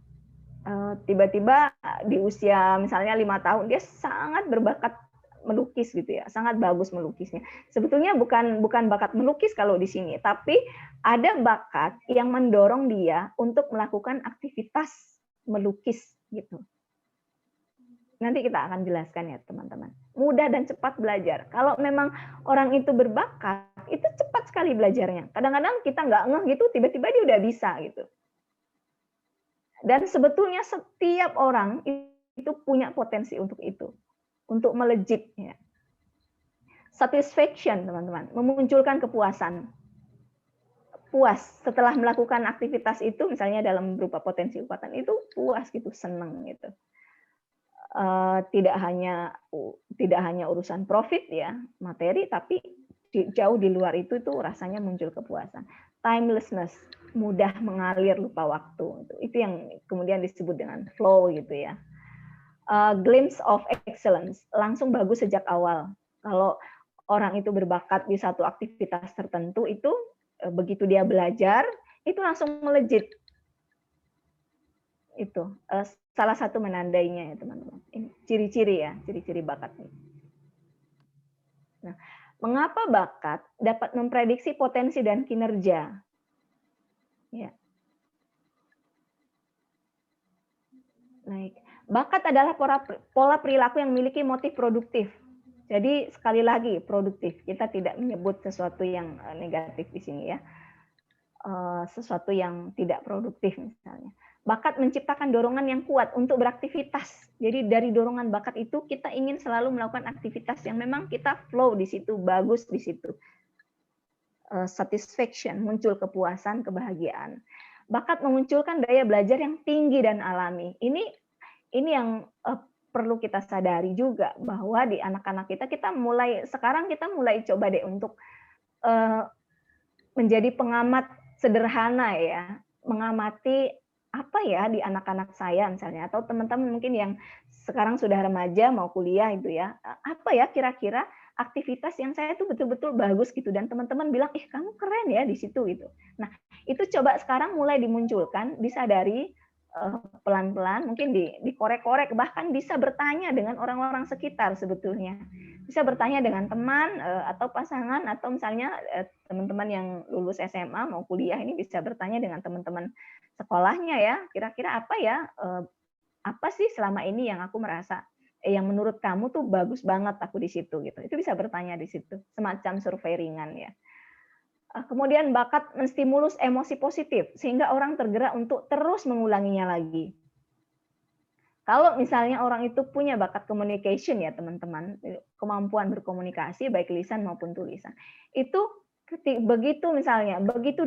tiba-tiba di usia misalnya 5 tahun dia sangat berbakat melukis gitu ya, sangat bagus melukisnya. Sebetulnya bukan bakat melukis kalau di sini, tapi ada bakat yang mendorong dia untuk melakukan aktivitas melukis gitu. Nanti kita akan jelaskan ya teman-teman. Mudah dan cepat belajar. Kalau memang orang itu berbakat, itu cepat sekali belajarnya. Kadang-kadang kita nggak ngeh gitu, tiba-tiba dia udah bisa gitu. Dan sebetulnya setiap orang itu punya potensi untuk itu. Untuk melejit ya. Satisfaction teman-teman, memunculkan kepuasan. Puas setelah melakukan aktivitas itu, misalnya dalam berupa potensi kekuatan itu puas gitu, senang gitu. Tidak hanya urusan profit ya, materi, tapi jauh di luar itu rasanya muncul kepuasan. Timelessness, mudah mengalir, lupa waktu. Itu yang kemudian disebut dengan flow gitu ya. Glimpse of excellence, langsung bagus sejak awal. Kalau orang itu berbakat di satu aktivitas tertentu, itu begitu dia belajar, itu langsung melejit. Itu salah satu menandainya ya teman-teman. Ini ciri-ciri ya, ciri-ciri bakat. Nah, mengapa bakat dapat memprediksi potensi dan kinerja? Ya. Baik. Bakat adalah pola perilaku yang memiliki motif produktif. Jadi sekali lagi produktif. Kita tidak menyebut sesuatu yang negatif di sini ya. Sesuatu yang tidak produktif misalnya. Bakat menciptakan dorongan yang kuat untuk beraktivitas. Jadi dari dorongan bakat itu kita ingin selalu melakukan aktivitas yang memang kita flow di situ, bagus di situ. Satisfaction, muncul kepuasan, kebahagiaan. Bakat memunculkan daya belajar yang tinggi dan alami. Ini yang perlu kita sadari juga, bahwa di anak-anak kita mulai coba deh untuk menjadi pengamat sederhana ya, mengamati apa ya di anak-anak saya misalnya, atau teman-teman mungkin yang sekarang sudah remaja mau kuliah itu ya, apa ya kira-kira aktivitas yang saya tuh betul-betul bagus gitu, dan teman-teman bilang kamu keren ya di situ gitu. Nah itu coba sekarang mulai dimunculkan, disadari pelan-pelan, mungkin dikorek-korek, bahkan bisa bertanya dengan orang-orang sekitar sebetulnya. Bisa bertanya dengan teman atau pasangan, atau misalnya teman-teman yang lulus SMA mau kuliah ini bisa bertanya dengan teman-teman sekolahnya ya, kira-kira apa ya, apa sih selama ini yang aku merasa yang menurut kamu tuh bagus banget aku di situ gitu. Itu bisa bertanya di situ, semacam survei ringan ya. Kemudian bakat menstimulus emosi positif sehingga orang tergerak untuk terus mengulanginya lagi. Kalau misalnya orang itu punya bakat communication ya teman-teman, kemampuan berkomunikasi baik lisan maupun tulisan, itu begitu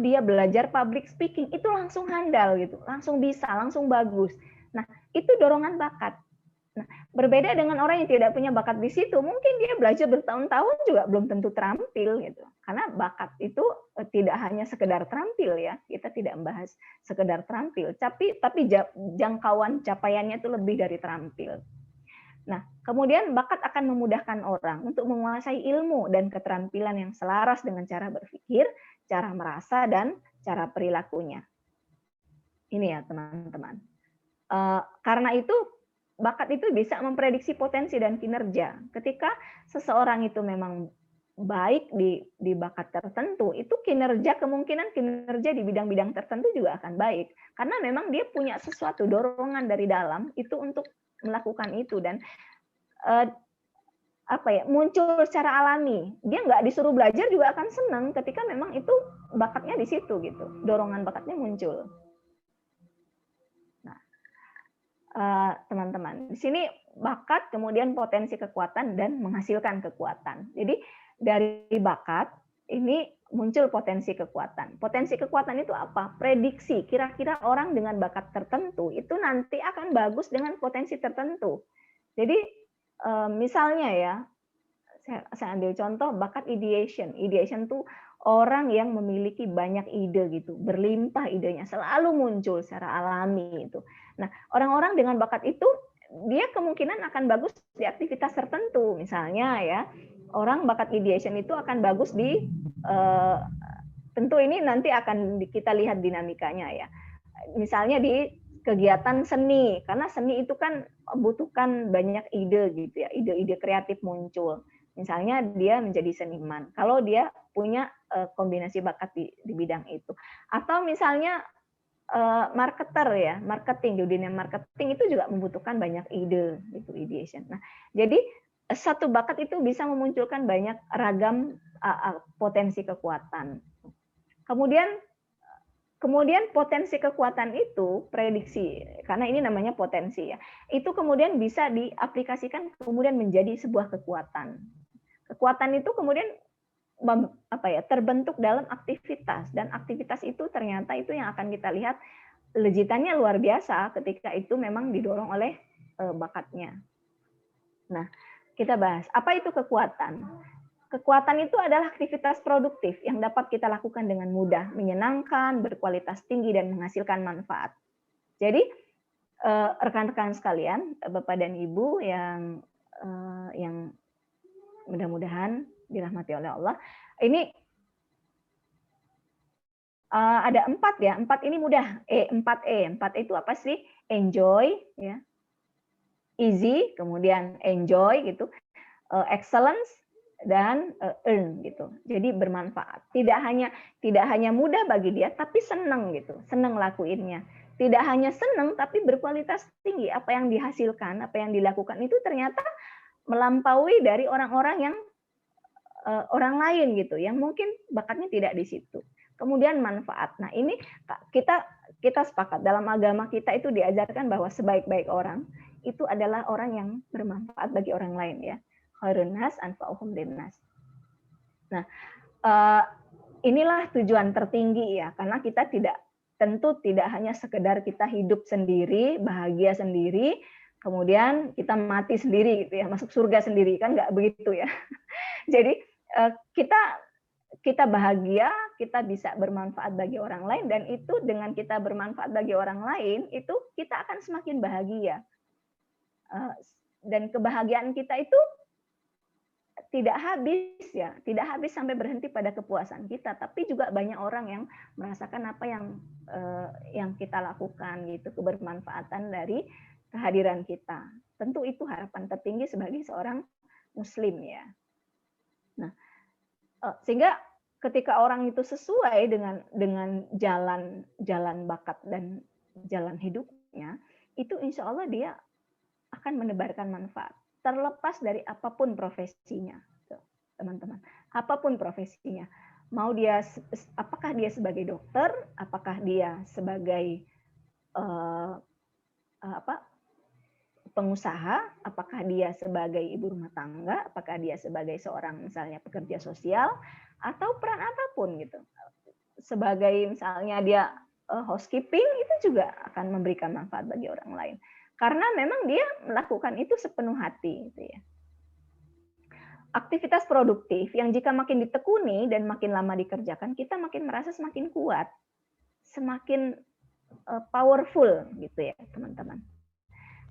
dia belajar public speaking itu langsung handal gitu, langsung bisa, langsung bagus. Nah, itu dorongan bakat. Nah, Berbeda dengan orang yang tidak punya bakat di situ, mungkin dia belajar bertahun-tahun juga belum tentu terampil gitu. Karena bakat itu tidak hanya sekedar terampil ya, kita tidak membahas sekedar terampil, tapi jangkauan capaiannya itu lebih dari terampil. Nah, kemudian bakat akan memudahkan orang untuk menguasai ilmu dan keterampilan yang selaras dengan cara berpikir, cara merasa, dan cara perilakunya. Ini ya teman-teman. Karena itu bakat itu bisa memprediksi potensi dan kinerja. Ketika seseorang itu memang baik di bakat tertentu, itu kemungkinan kinerja di bidang-bidang tertentu juga akan baik. Karena memang dia punya sesuatu dorongan dari dalam itu untuk melakukan itu, dan muncul secara alami. Dia nggak disuruh belajar juga akan senang ketika memang itu bakatnya di situ gitu, dorongan bakatnya muncul. Teman-teman. Di sini bakat, kemudian potensi kekuatan, dan menghasilkan kekuatan. Jadi dari bakat ini muncul potensi kekuatan. Potensi kekuatan itu apa? Prediksi. Kira-kira orang dengan bakat tertentu itu nanti akan bagus dengan potensi tertentu. Jadi misalnya ya, saya ambil contoh bakat ideation. Ideation itu orang yang memiliki banyak ide gitu, berlimpah idenya, selalu muncul secara alami itu. Nah, orang-orang dengan bakat itu dia kemungkinan akan bagus di aktivitas tertentu. Misalnya ya, orang bakat ideation itu akan bagus di tentu ini nanti akan kita lihat dinamikanya ya. Misalnya di kegiatan seni, karena seni itu kan membutuhkan banyak ide gitu ya, ide-ide kreatif muncul. Misalnya dia menjadi seniman, kalau dia punya kombinasi bakat di bidang itu. Atau misalnya marketer ya, marketing, di dunia marketing itu juga membutuhkan banyak ide, gitu, ideation. Nah, jadi satu bakat itu bisa memunculkan banyak ragam potensi kekuatan. Kemudian potensi kekuatan itu prediksi, karena ini namanya potensi ya, itu kemudian bisa diaplikasikan kemudian menjadi sebuah kekuatan. Kekuatan itu kemudian terbentuk dalam aktivitas, dan aktivitas itu ternyata itu yang akan kita lihat lejitannya luar biasa ketika itu memang didorong oleh bakatnya. Nah, kita bahas apa itu kekuatan. Kekuatan itu adalah aktivitas produktif yang dapat kita lakukan dengan mudah, menyenangkan, berkualitas tinggi, dan menghasilkan manfaat. Jadi rekan-rekan sekalian, Bapak dan Ibu yang mudah-mudahan dirahmati oleh Allah, ini ada 4 ya. 4 ini mudah. 4E itu apa sih? Enjoy ya, easy, kemudian enjoy gitu, excellence, dan earn gitu. Jadi bermanfaat. Tidak hanya mudah bagi dia, tapi senang gitu, senang lakuinnya. Tidak hanya senang, tapi berkualitas tinggi. Apa yang dihasilkan, apa yang dilakukan itu ternyata melampaui dari orang-orang yang orang lain gitu, yang mungkin bakatnya tidak di situ. Kemudian manfaat. Nah ini kita sepakat dalam agama kita itu diajarkan bahwa sebaik-baik orang itu adalah orang yang bermanfaat bagi orang lain ya. Khairun nas anfa'uhum linnas. Nah, inilah tujuan tertinggi ya, karena kita tentu tidak hanya sekedar kita hidup sendiri, bahagia sendiri, kemudian kita mati sendiri gitu ya, masuk surga sendiri, kan nggak begitu ya. Jadi kita bahagia, kita bisa bermanfaat bagi orang lain, dan itu dengan kita bermanfaat bagi orang lain, itu kita akan semakin bahagia. Dan kebahagiaan kita itu tidak habis ya, tidak habis sampai berhenti pada kepuasan kita, tapi juga banyak orang yang merasakan apa yang kita lakukan gitu, kebermanfaatan dari kehadiran kita. Tentu itu harapan tertinggi sebagai seorang muslim ya. Nah, sehingga ketika orang itu sesuai dengan jalan bakat dan jalan hidupnya, itu insya Allah dia akan menebarkan manfaat, terlepas dari apapun profesinya, teman-teman. Apapun profesinya, apakah dia sebagai dokter, apakah dia sebagai pengusaha, apakah dia sebagai ibu rumah tangga, apakah dia sebagai seorang misalnya pekerja sosial, atau peran apapun gitu. Sebagai misalnya dia housekeeping itu juga akan memberikan manfaat bagi orang lain. Karena memang dia melakukan itu sepenuh hati gitu ya. Aktivitas produktif yang jika makin ditekuni dan makin lama dikerjakan, kita makin merasa semakin kuat, semakin powerful gitu ya, teman-teman.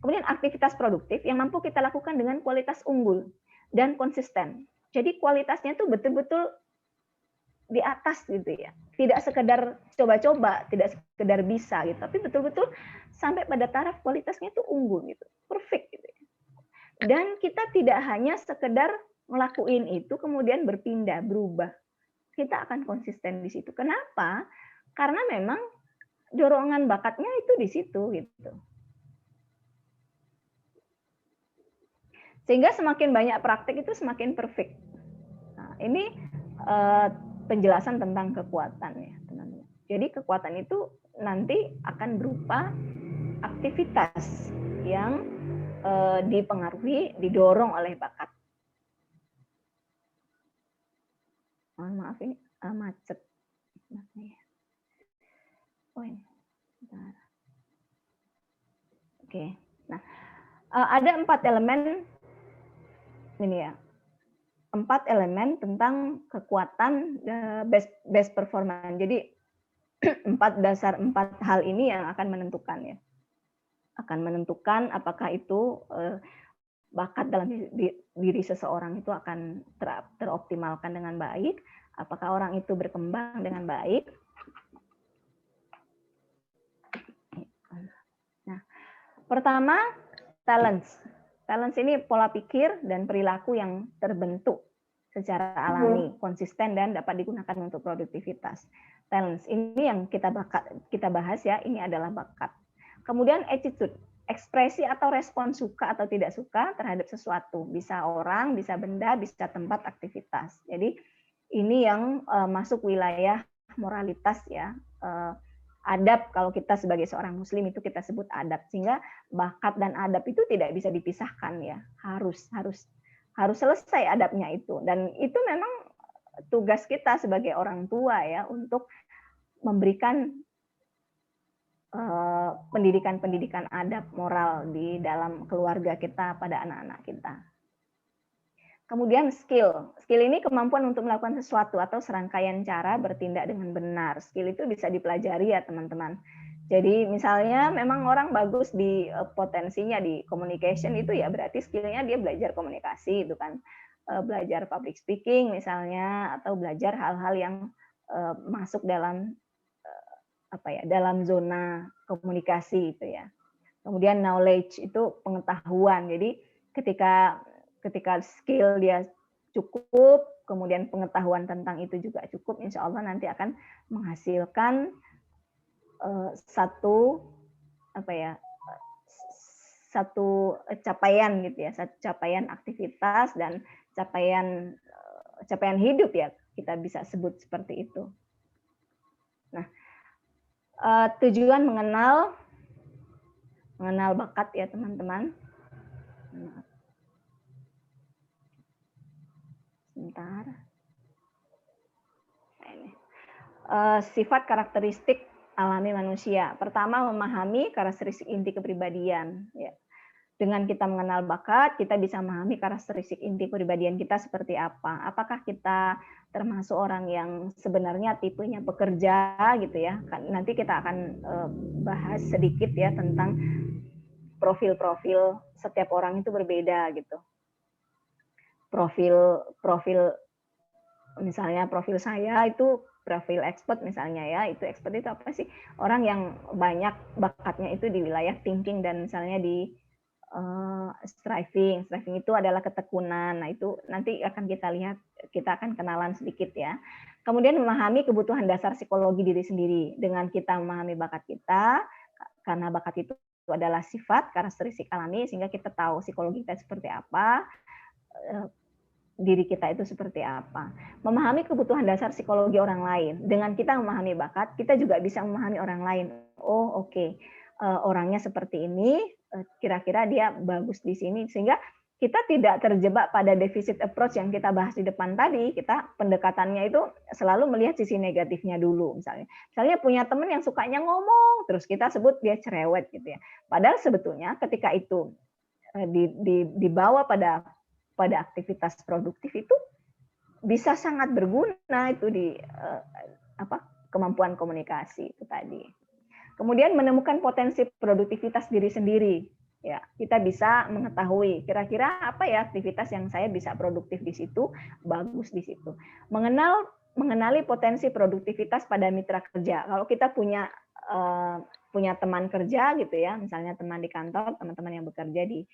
Kemudian aktivitas produktif yang mampu kita lakukan dengan kualitas unggul dan konsisten. Jadi kualitasnya itu betul-betul di atas gitu ya. Tidak sekedar coba-coba, tidak sekedar bisa gitu, tapi betul-betul sampai pada taraf kualitasnya itu unggul gitu, perfect gitu ya. Dan kita tidak hanya sekedar ngelakuin itu kemudian berpindah, berubah. Kita akan konsisten di situ. Kenapa? Karena memang dorongan bakatnya itu di situ gitu. Sehingga semakin banyak praktik itu semakin perfect. Nah, ini penjelasan tentang kekuatan ya, teman-teman. Jadi kekuatan itu nanti akan berupa aktivitas yang dipengaruhi, didorong oleh bakat. Mohon maaf ini macet. Oh ini. Oke. Nah, ada 4 elemen ini ya. 4 elemen tentang kekuatan best performance. Jadi 4 hal ini yang akan menentukan ya. Akan menentukan apakah itu bakat dalam diri seseorang itu akan teroptimalkan dengan baik, apakah orang itu berkembang dengan baik. Nah, pertama, talents. Talents ini pola pikir dan perilaku yang terbentuk secara alami, konsisten, dan dapat digunakan untuk produktivitas. Talents ini yang kita bahas ya, ini adalah bakat. Kemudian attitude, ekspresi atau respon suka atau tidak suka terhadap sesuatu. Bisa orang, bisa benda, bisa tempat, aktivitas. Jadi ini yang masuk wilayah moralitas ya. Adab, kalau kita sebagai seorang muslim itu kita sebut adab. Sehingga bakat dan adab itu tidak bisa dipisahkan ya. Harus selesai adabnya itu. Dan itu memang tugas kita sebagai orang tua ya untuk memberikan pendidikan adab moral di dalam keluarga kita pada anak-anak kita. Kemudian skill. Skill ini kemampuan untuk melakukan sesuatu atau serangkaian cara bertindak dengan benar. Skill itu bisa dipelajari ya teman-teman. Jadi misalnya memang orang bagus di potensinya di communication itu ya berarti skillnya dia belajar komunikasi itu kan. Belajar public speaking misalnya atau belajar hal-hal yang masuk dalam dalam zona komunikasi itu ya. Kemudian knowledge itu pengetahuan. Jadi ketika skill dia cukup, kemudian pengetahuan tentang itu juga cukup, insya Allah nanti akan menghasilkan satu capaian gitu ya, satu capaian aktivitas dan capaian hidup ya, kita bisa sebut seperti itu. Nah, tujuan mengenal bakat ya teman-teman. Sebentar. Sifat karakteristik alami manusia. Pertama, memahami karakteristik inti kepribadian. Ya. Dengan kita mengenal bakat, kita bisa memahami karakteristik inti kepribadian kita seperti apa. Apakah kita termasuk orang yang sebenarnya tipenya pekerja gitu ya. Nanti kita akan bahas sedikit ya tentang profil-profil setiap orang itu berbeda gitu. Profil misalnya profil saya itu profil expert misalnya ya, itu expert itu apa sih? Orang yang banyak bakatnya itu di wilayah thinking dan misalnya di striving itu adalah ketekunan. Nah itu nanti akan kita lihat, kita akan kenalan sedikit ya. Kemudian memahami kebutuhan dasar psikologi diri sendiri. Dengan kita memahami bakat kita, karena bakat itu adalah sifat karakteristik alami, sehingga kita tahu psikologi kita seperti apa, diri kita itu seperti apa. Memahami kebutuhan dasar psikologi orang lain. Dengan kita memahami bakat, kita juga bisa memahami orang lain. Oh oke, orangnya seperti ini, kira-kira dia bagus di sini, sehingga kita tidak terjebak pada deficit approach yang kita bahas di depan tadi. Kita pendekatannya itu selalu melihat sisi negatifnya dulu. Misalnya punya teman yang sukanya ngomong, terus kita sebut dia cerewet gitu ya. Padahal sebetulnya ketika itu dibawa pada aktivitas produktif itu bisa sangat berguna itu di kemampuan komunikasi itu tadi. Kemudian menemukan potensi produktivitas diri sendiri. Ya, kita bisa mengetahui kira-kira apa ya aktivitas yang saya bisa produktif di situ, bagus di situ. Mengenali potensi produktivitas pada mitra kerja. Kalau kita punya teman kerja gitu ya, misalnya teman di kantor, teman-teman yang bekerja di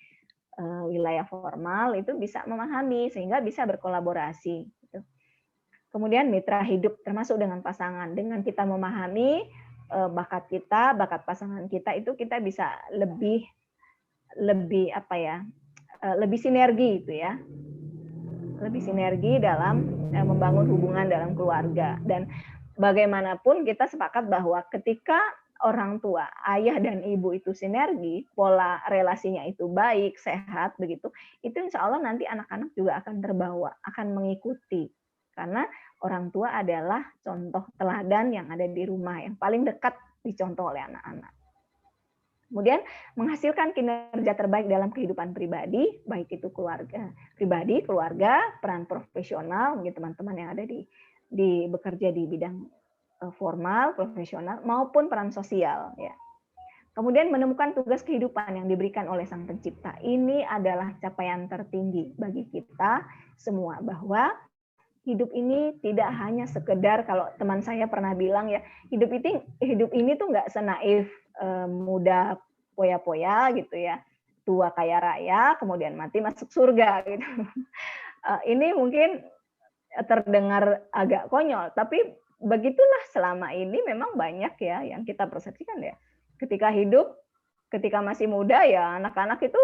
wilayah formal itu bisa memahami sehingga bisa berkolaborasi. Gitu. Kemudian mitra hidup termasuk dengan pasangan. Dengan kita memahami bakat kita, bakat pasangan kita itu kita bisa lebih lebih sinergi gitu ya, lebih sinergi dalam membangun hubungan dalam keluarga. Dan bagaimanapun kita sepakat bahwa ketika orang tua, ayah dan ibu itu sinergi, pola relasinya itu baik, sehat begitu, itu insya Allah nanti anak-anak juga akan terbawa, akan mengikuti. Karena orang tua adalah contoh teladan yang ada di rumah, yang paling dekat dicontoh oleh anak-anak. Kemudian menghasilkan kinerja terbaik dalam kehidupan pribadi, baik itu keluarga pribadi, keluarga, peran profesional, teman-teman yang ada di bekerja di bidang formal, profesional, maupun peran sosial. Ya. Kemudian menemukan tugas kehidupan yang diberikan oleh Sang Pencipta. Ini adalah capaian tertinggi bagi kita semua, bahwa hidup ini tidak hanya sekedar, kalau teman saya pernah bilang ya, hidup ini tuh nggak senaif muda poya-poya gitu ya, tua kaya raya, kemudian mati masuk surga gitu. Ini mungkin terdengar agak konyol, tapi begitulah selama ini memang banyak ya yang kita persepsikan ya. Ketika masih muda ya anak-anak itu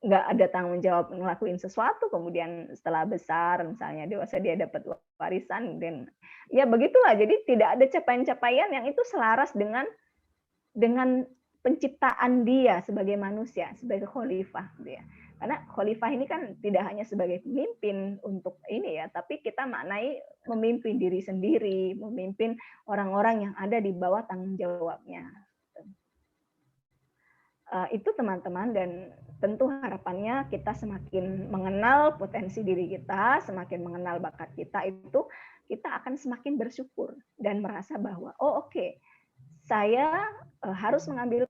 nggak ada tanggung jawab ngelakuin sesuatu, kemudian setelah besar misalnya dewasa dia dapat warisan, dan ya begitulah. Jadi tidak ada capaian-capaian yang itu selaras dengan penciptaan dia sebagai manusia, sebagai khalifah gitu ya. Karena khalifah ini kan tidak hanya sebagai pemimpin untuk ini ya, tapi kita maknai memimpin diri sendiri, memimpin orang-orang yang ada di bawah tanggung jawabnya. Itu teman-teman, dan tentu harapannya kita semakin mengenal potensi diri kita, semakin mengenal bakat kita, itu kita akan semakin bersyukur dan merasa bahwa oke, saya harus mengambil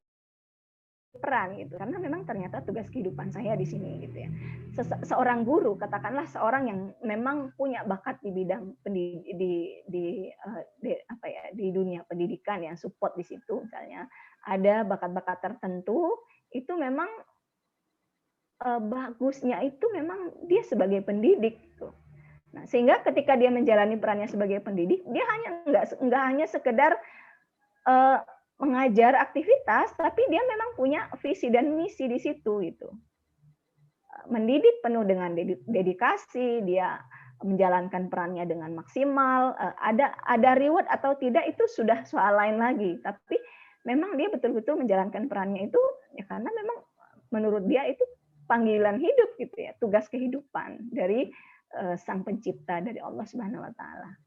peran gitu, karena memang ternyata tugas kehidupan saya di sini gitu ya. Seorang guru, katakanlah seorang yang memang punya bakat di bidang di dunia pendidikan yang support di situ, misalnya ada bakat-bakat tertentu, itu memang bagusnya itu memang dia sebagai pendidik gitu. Nah, sehingga ketika dia menjalani perannya sebagai pendidik, dia nggak hanya sekedar mengajar aktivitas, tapi dia memang punya visi dan misi di situ gitu. Mendidik penuh dengan dedikasi, dia menjalankan perannya dengan maksimal. Ada reward atau tidak itu sudah soal lain lagi, tapi memang dia betul-betul menjalankan perannya itu ya karena memang menurut dia itu panggilan hidup gitu ya, tugas kehidupan dari Sang Pencipta, dari Allah Subhanahu wa taala.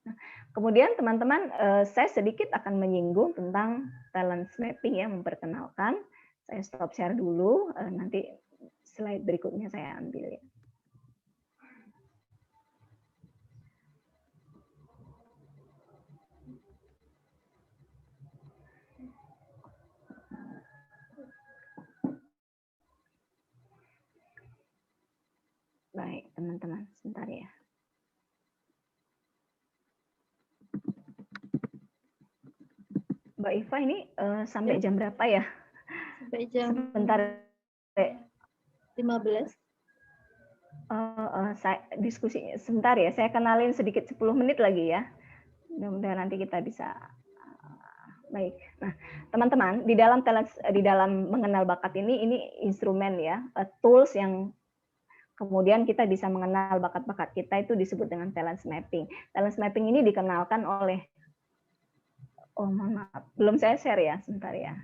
Nah, kemudian teman-teman, saya sedikit akan menyinggung tentang talent mapping ya, memperkenalkan. Saya stop share dulu, nanti slide berikutnya saya ambil ya. Baik, teman-teman, sebentar ya. Mbak Iva, ini sampai jam berapa ya? Sampai jam sebentar 15. Saya diskusi sebentar ya, saya kenalin sedikit 10 menit lagi ya. Mudah-mudahan nanti kita bisa baik. Nah, teman-teman, di dalam mengenal bakat ini instrumen ya, tools yang kemudian kita bisa mengenal bakat-bakat kita, itu disebut dengan talent mapping. Talent mapping ini dikenalkan oleh mohon maaf, belum saya share ya, sebentar ya.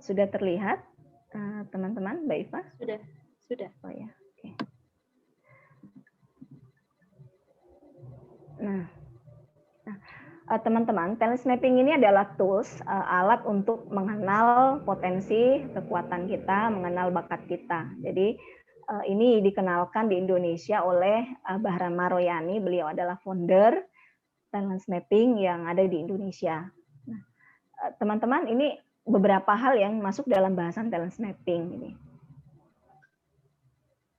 Sudah terlihat teman-teman, Mbak Iva? Sudah. Oh ya, oke. Nah, teman-teman, talent mapping ini adalah tools, alat untuk mengenal potensi, kekuatan kita, mengenal bakat kita. Jadi ini dikenalkan di Indonesia oleh Bahram Maroyani. Beliau adalah founder talent mapping yang ada di Indonesia. Nah, teman-teman, ini beberapa hal yang masuk dalam bahasan talent mapping ini.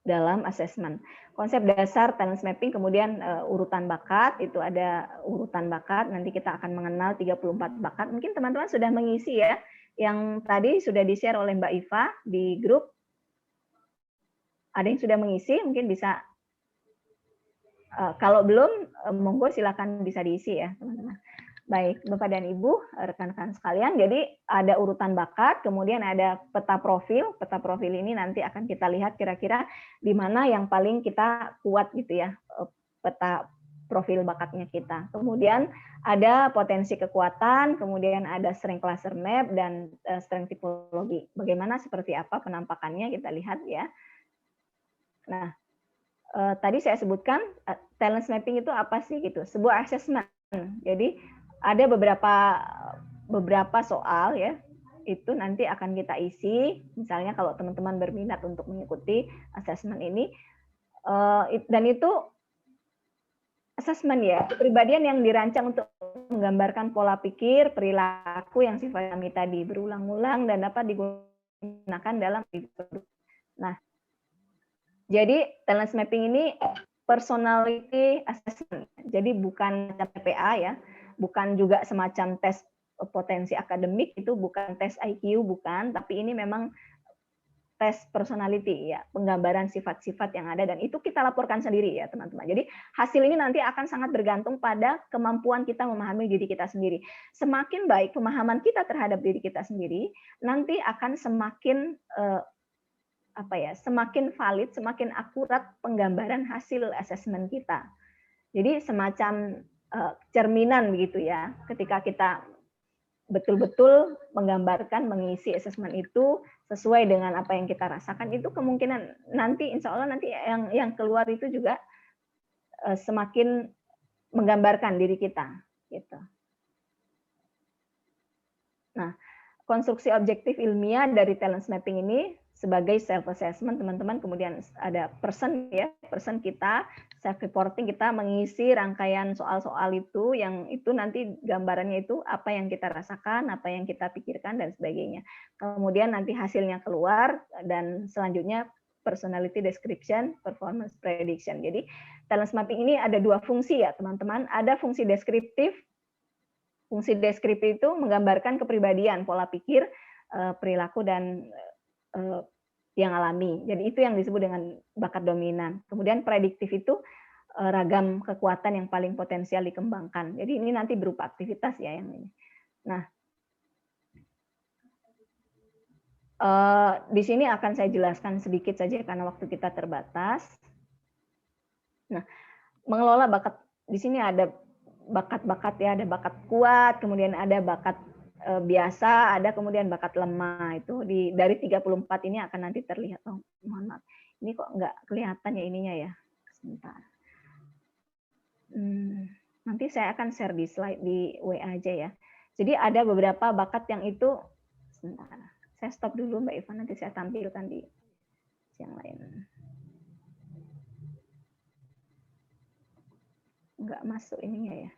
Dalam assessment. Konsep dasar talent mapping, kemudian urutan bakat, itu ada urutan bakat, nanti kita akan mengenal 34 bakat. Mungkin teman-teman sudah mengisi ya, yang tadi sudah di-share oleh Mbak Iva di grup. Ada yang sudah mengisi, mungkin bisa, kalau belum, monggo silakan bisa diisi ya teman-teman. Baik, Bapak dan Ibu, rekan-rekan sekalian, jadi ada urutan bakat, kemudian ada peta profil. Peta profil ini nanti akan kita lihat kira-kira di mana yang paling kita kuat gitu ya, peta profil bakatnya kita. Kemudian ada potensi kekuatan, kemudian ada strength cluster map, dan strength typology. Bagaimana, seperti apa penampakannya, kita lihat ya. Nah, tadi saya sebutkan talent mapping itu apa sih gitu, sebuah assessment. Jadi ada beberapa soal ya, itu nanti akan kita isi. Misalnya kalau teman-teman berminat untuk mengikuti assessment ini, dan itu assessment ya, kepribadian yang dirancang untuk menggambarkan pola pikir, perilaku yang sifatnya kami tadi berulang-ulang dan dapat digunakan dalam hidup. Nah, jadi talent mapping ini personality assessment. Jadi bukan PPA ya, bukan juga semacam tes potensi akademik, itu bukan tes IQ, bukan, tapi ini memang tes personality ya, penggambaran sifat-sifat yang ada, dan itu kita laporkan sendiri ya teman-teman. Jadi hasil ini nanti akan sangat bergantung pada kemampuan kita memahami diri kita sendiri. Semakin baik pemahaman kita terhadap diri kita sendiri, nanti akan semakin semakin valid, semakin akurat penggambaran hasil asesmen kita. Jadi semacam cerminan begitu ya, ketika kita betul-betul menggambarkan, mengisi asesmen itu sesuai dengan apa yang kita rasakan, itu kemungkinan nanti insya Allah nanti yang keluar itu juga semakin menggambarkan diri kita gitu. Nah, konstruksi objektif ilmiah dari talent mapping ini sebagai self assessment teman-teman, kemudian ada person kita, self reporting, kita mengisi rangkaian soal-soal itu, yang itu nanti gambarannya itu apa yang kita rasakan, apa yang kita pikirkan dan sebagainya. Kemudian nanti hasilnya keluar, dan selanjutnya personality description, performance prediction. Jadi talent mapping ini ada dua fungsi ya teman-teman, ada fungsi deskriptif. Fungsi deskriptif itu menggambarkan kepribadian, pola pikir, perilaku, dan yang alami. Jadi itu yang disebut dengan bakat dominan. Kemudian prediktif itu ragam kekuatan yang paling potensial dikembangkan. Jadi ini nanti berupa aktivitas ya yang ini. Nah, di sini akan saya jelaskan sedikit saja karena waktu kita terbatas. Nah, mengelola bakat, di sini ada bakat-bakat ya, ada bakat kuat, kemudian ada bakat biasa, ada kemudian bakat lemah. Itu dari 34 ini akan nanti terlihat. Oh, mohon maaf, ini kok nggak kelihatan ya ininya ya, sebentar. Nanti saya akan share di slide di WA aja ya. Jadi ada beberapa bakat yang itu, sebentar, saya stop dulu Mbak Iva, nanti saya tampilkan di yang lain. Nggak masuk ininya ya.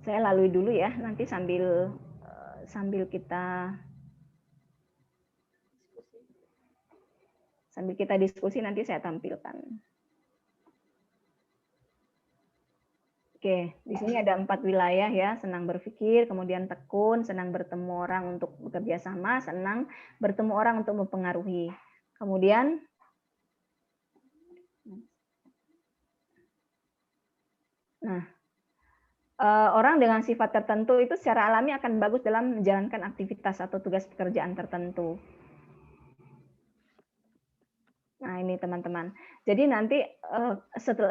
Saya lalui dulu ya, nanti sambil kita diskusi nanti saya tampilkan. Oke, di sini ada 4 wilayah ya, senang berpikir, kemudian tekun, senang bertemu orang untuk bekerja sama, senang bertemu orang untuk mempengaruhi. Kemudian orang dengan sifat tertentu itu secara alami akan bagus dalam menjalankan aktivitas atau tugas pekerjaan tertentu. Nah, ini teman-teman. Jadi nanti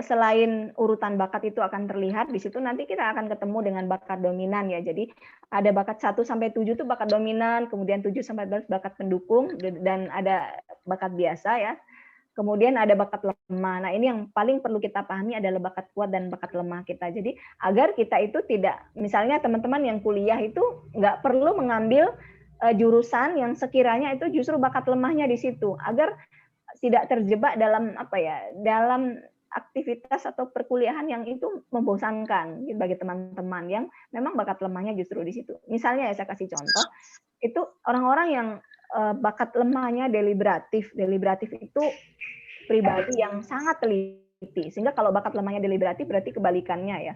selain urutan bakat itu akan terlihat, di situ nanti kita akan ketemu dengan bakat dominan ya. Jadi ada bakat 1 sampai 7 itu bakat dominan, kemudian 7 sampai 11 bakat pendukung, dan ada bakat biasa ya. Kemudian ada bakat lemah. Nah, ini yang paling perlu kita pahami adalah bakat kuat dan bakat lemah kita. Jadi agar kita itu tidak, misalnya teman-teman yang kuliah itu nggak perlu mengambil jurusan yang sekiranya itu justru bakat lemahnya di situ, agar tidak terjebak dalam dalam aktivitas atau perkuliahan yang itu membosankan bagi teman-teman yang memang bakat lemahnya justru di situ. Misalnya ya, saya kasih contoh, itu orang-orang yang bakat lemahnya deliberatif itu pribadi yang sangat teliti, sehingga kalau bakat lemahnya deliberatif berarti kebalikannya ya,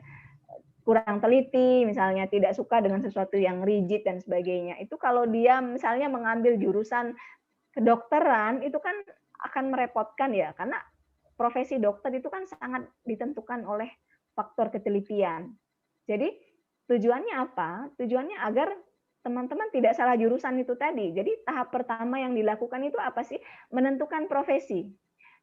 kurang teliti, misalnya tidak suka dengan sesuatu yang rigid dan sebagainya. Itu kalau dia misalnya mengambil jurusan kedokteran, itu kan akan merepotkan ya, karena profesi dokter itu kan sangat ditentukan oleh faktor ketelitian. Jadi tujuannya apa? Tujuannya agar teman-teman tidak salah jurusan itu tadi. Jadi tahap pertama yang dilakukan itu apa sih? Menentukan profesi.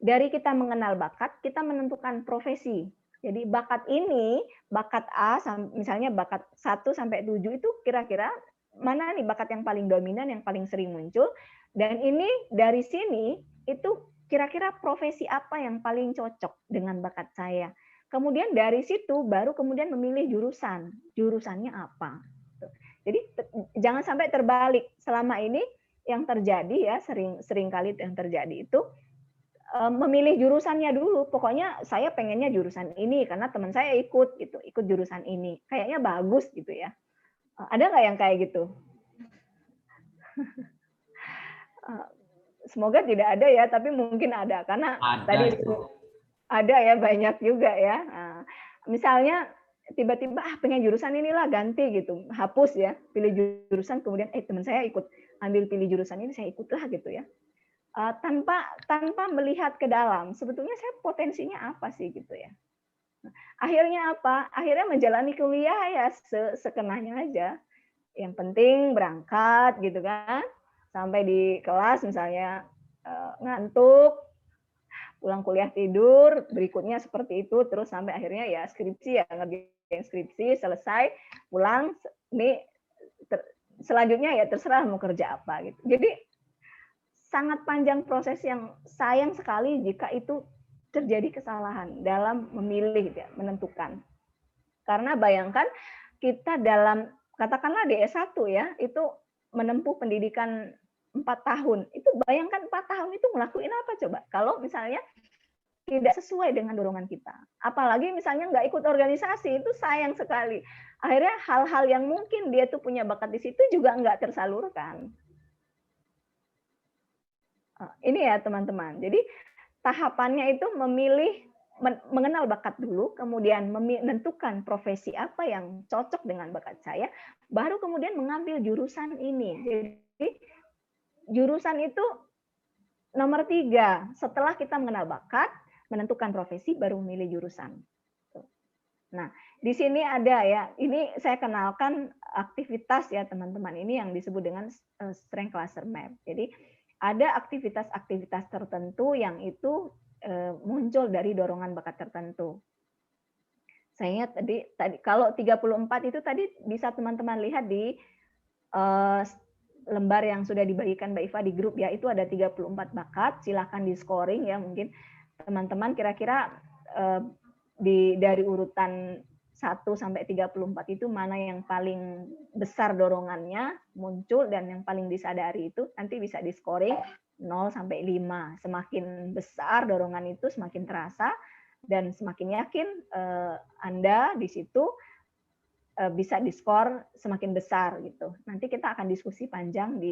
Dari kita mengenal bakat, kita menentukan profesi. Jadi bakat ini, bakat A, misalnya bakat 1 sampai 7 itu kira-kira mana nih bakat yang paling dominan, yang paling sering muncul, dan ini dari sini itu kira-kira profesi apa yang paling cocok dengan bakat saya. Kemudian dari situ baru kemudian memilih jurusan. Jurusannya apa. Jadi jangan sampai terbalik. Selama ini yang terjadi ya, sering kali yang terjadi itu memilih jurusannya dulu. Pokoknya saya pengennya jurusan ini karena teman saya ikut jurusan ini. Kayaknya bagus gitu ya. Ada nggak yang kayak gitu? Semoga tidak ada ya, tapi mungkin ada karena tadi ada ya, banyak juga ya. Nah, misalnya tiba-tiba pengen jurusan inilah, ganti gitu, hapus ya, pilih jurusan, kemudian teman saya ikut ambil pilih jurusan ini, saya ikutlah gitu ya. Tanpa melihat ke dalam, sebetulnya saya potensinya apa sih gitu ya. Akhirnya apa? Akhirnya menjalani kuliah ya sekenanya aja. Yang penting berangkat gitu kan, sampai di kelas misalnya ngantuk, pulang kuliah tidur, berikutnya seperti itu, terus sampai akhirnya ya skripsi ya, ngerjain skripsi, selesai, pulang, ini selanjutnya ya terserah mau kerja apa gitu. Jadi sangat panjang proses yang sayang sekali jika itu terjadi kesalahan dalam memilih ya, menentukan. Karena bayangkan kita dalam katakanlah di S1 ya, itu menempuh pendidikan 4 tahun. Itu bayangkan 4 tahun itu ngelakuin apa coba? Kalau misalnya tidak sesuai dengan dorongan kita. Apalagi misalnya nggak ikut organisasi, itu sayang sekali. Akhirnya hal-hal yang mungkin dia tuh punya bakat di situ juga nggak tersalurkan. Ini ya teman-teman. Jadi tahapannya itu mengenal bakat dulu, kemudian menentukan profesi apa yang cocok dengan bakat saya, baru kemudian mengambil jurusan ini. Jadi jurusan itu nomor 3. Setelah kita mengenal bakat, menentukan profesi, baru memilih jurusan. Nah, di sini ada ya, ini saya kenalkan aktivitas ya teman-teman, ini yang disebut dengan Strength Cluster Map. Jadi ada aktivitas-aktivitas tertentu yang itu muncul dari dorongan bakat tertentu. Saya tadi kalau 34 itu tadi bisa teman-teman lihat di lembar yang sudah dibagikan Mbak Iva di grup ya, itu ada 34 bakat, silakan di scoring ya, mungkin teman-teman kira-kira dari urutan 1 sampai 34 itu mana yang paling besar dorongannya muncul dan yang paling disadari itu nanti bisa di scoring 0 sampai 5. Semakin besar dorongan itu semakin terasa dan semakin yakin Anda di situ bisa diskor semakin besar gitu. Nanti kita akan diskusi panjang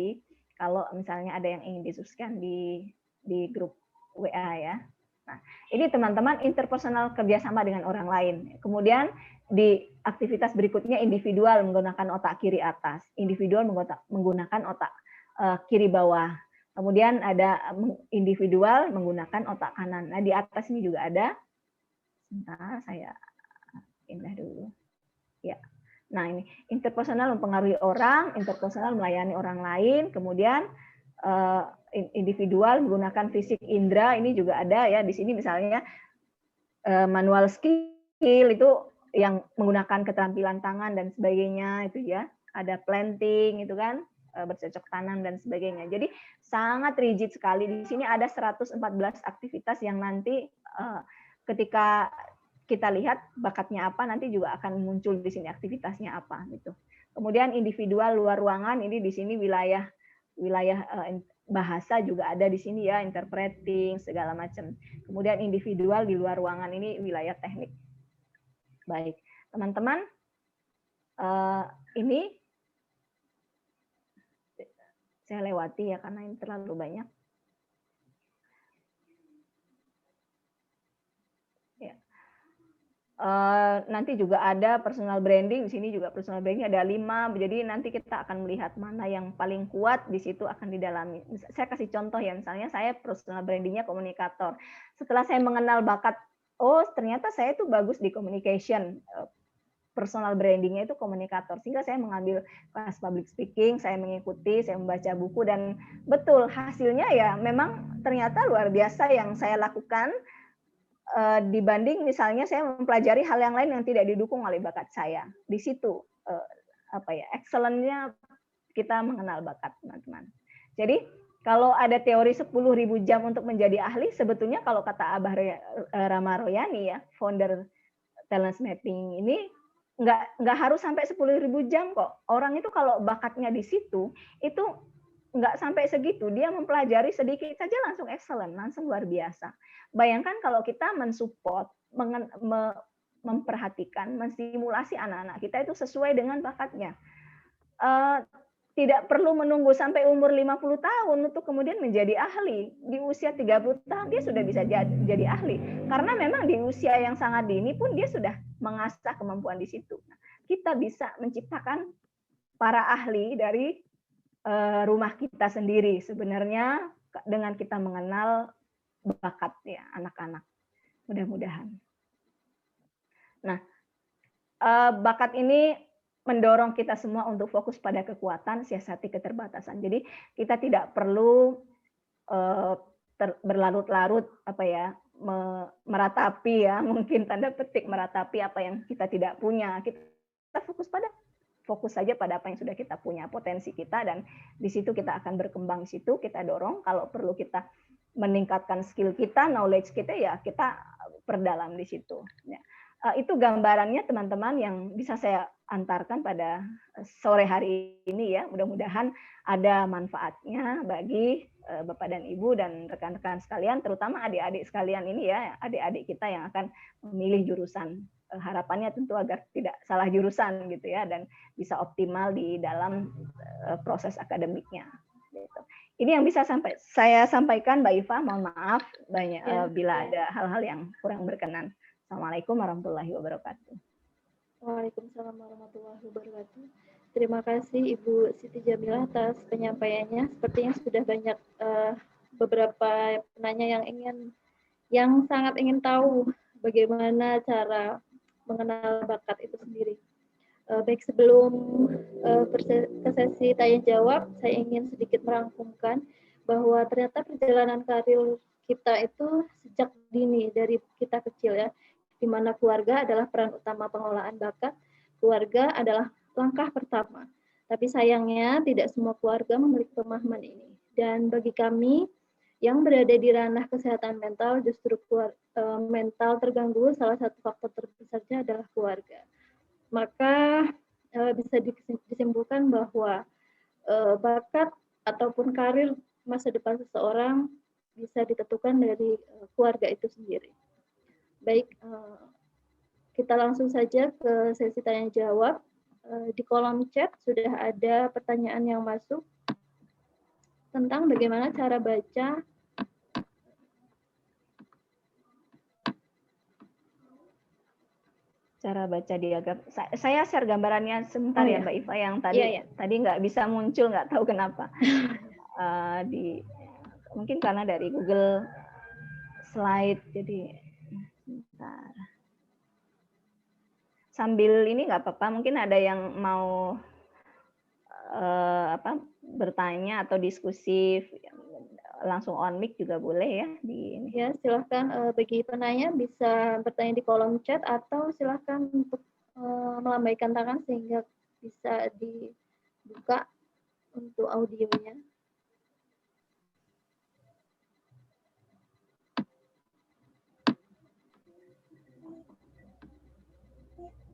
kalau misalnya ada yang ingin didiskusikan di grup WA ya. Nah, ini teman-teman interpersonal kerjasama dengan orang lain. Kemudian di aktivitas berikutnya individual menggunakan otak kiri atas, individual menggunakan otak kiri bawah. Kemudian ada individual menggunakan otak kanan. Nah, di atas ini juga ada. Sebentar, saya pindah dulu. Ya. Nah, ini interpersonal mempengaruhi orang, interpersonal melayani orang lain, kemudian individual menggunakan fisik indera, ini juga ada ya di sini misalnya manual skill itu yang menggunakan keterampilan tangan dan sebagainya itu ya, ada planting itu kan, bercocok tanam dan sebagainya. Jadi sangat rigid sekali. Di sini ada 114 aktivitas yang nanti ketika kita lihat bakatnya apa, nanti juga akan muncul di sini aktivitasnya apa gitu. Kemudian individual luar ruangan, ini di sini wilayah bahasa juga ada di sini ya, interpreting segala macam. Kemudian individual di luar ruangan, ini wilayah teknik. Baik, teman-teman, ini saya lewati ya karena ini terlalu banyak. Ya. Nanti juga ada personal branding, di sini juga personal branding ada 5, jadi nanti kita akan melihat mana yang paling kuat, di situ akan didalami. Saya kasih contoh ya, misalnya saya personal brandingnya komunikator. Setelah saya mengenal bakat, oh ternyata saya tuh bagus di communication, personal brandingnya itu komunikator, sehingga saya mengambil kelas public speaking, saya mengikuti, saya membaca buku, dan betul hasilnya ya memang ternyata luar biasa yang saya lakukan, dibanding misalnya saya mempelajari hal yang lain yang tidak didukung oleh bakat saya. Di situ excellent-nya kita mengenal bakat, teman-teman. Jadi kalau ada teori 10.000 jam untuk menjadi ahli, sebetulnya kalau kata Abah Rama Royani ya, founder Talent Mapping ini, nggak harus sampai 10.000 jam kok. Orang itu kalau bakatnya di situ, itu nggak sampai segitu, dia mempelajari sedikit saja langsung excellent, langsung luar biasa. Bayangkan kalau kita mensupport, memperhatikan, menstimulasi anak-anak kita itu sesuai dengan bakatnya. Tidak perlu menunggu sampai umur 50 tahun untuk kemudian menjadi ahli. Di usia 30 tahun dia sudah bisa jadi ahli. Karena memang di usia yang sangat dini pun dia sudah mengasah kemampuan di situ. Kita bisa menciptakan para ahli dari rumah kita sendiri sebenarnya dengan kita mengenal bakat ya anak-anak, mudah-mudahan. Nah, bakat ini mendorong kita semua untuk fokus pada kekuatan, siasati keterbatasan. Jadi kita tidak perlu berlarut-larut meratapi ya, mungkin tanda petik meratapi apa yang kita tidak punya. Kita fokus saja pada apa yang sudah kita punya, potensi kita, dan di situ kita akan berkembang, di situ kita dorong. Kalau perlu kita meningkatkan skill kita, knowledge kita, ya kita perdalam di situ. Ya. Itu gambarannya teman-teman yang bisa saya antarkan pada sore hari ini ya. Mudah-mudahan ada manfaatnya bagi Bapak dan Ibu dan rekan-rekan sekalian, terutama adik-adik sekalian ini ya, adik-adik kita yang akan memilih jurusan. Harapannya tentu agar tidak salah jurusan gitu ya, dan bisa optimal di dalam proses akademiknya. Gitu. Ini yang bisa saya sampaikan, Mbak Iva. Mohon maaf bila ada hal-hal yang kurang berkenan. Assalamualaikum warahmatullahi wabarakatuh. Waalaikumsalam warahmatullahi wabarakatuh. Terima kasih Ibu Siti Jamilah atas penyampaiannya. Sepertinya sudah banyak beberapa penanya yang sangat ingin tahu bagaimana cara mengenal bakat itu sendiri. Baik, sebelum ke sesi tanya jawab, saya ingin sedikit merangkumkan bahwa ternyata perjalanan karir kita itu sejak dini, dari kita kecil ya, di mana keluarga adalah peran utama pengelolaan bakat. Keluarga adalah langkah pertama. Tapi sayangnya tidak semua keluarga memiliki pemahaman ini. Dan bagi kami yang berada di ranah kesehatan mental, justru mental terganggu, salah satu faktor terbesarnya adalah keluarga. Maka bisa disimpulkan bahwa bakat ataupun karir masa depan seseorang bisa ditentukan dari keluarga itu sendiri. Baik, kita langsung saja ke sesi tanya jawab. Di kolom chat sudah ada pertanyaan yang masuk tentang bagaimana cara baca diagram. Saya share gambarannya sebentar ya Mbak Iva, yang tadi nggak bisa muncul, nggak tahu kenapa. Mungkin karena dari Google Slide, jadi sebentar. Sambil ini nggak apa-apa, mungkin ada yang mau bertanya atau diskusi langsung on mic juga boleh ya di ini. Ya, silahkan bagi penanya bisa bertanya di kolom chat atau silahkan untuk melambaikan tangan sehingga bisa dibuka untuk audionya.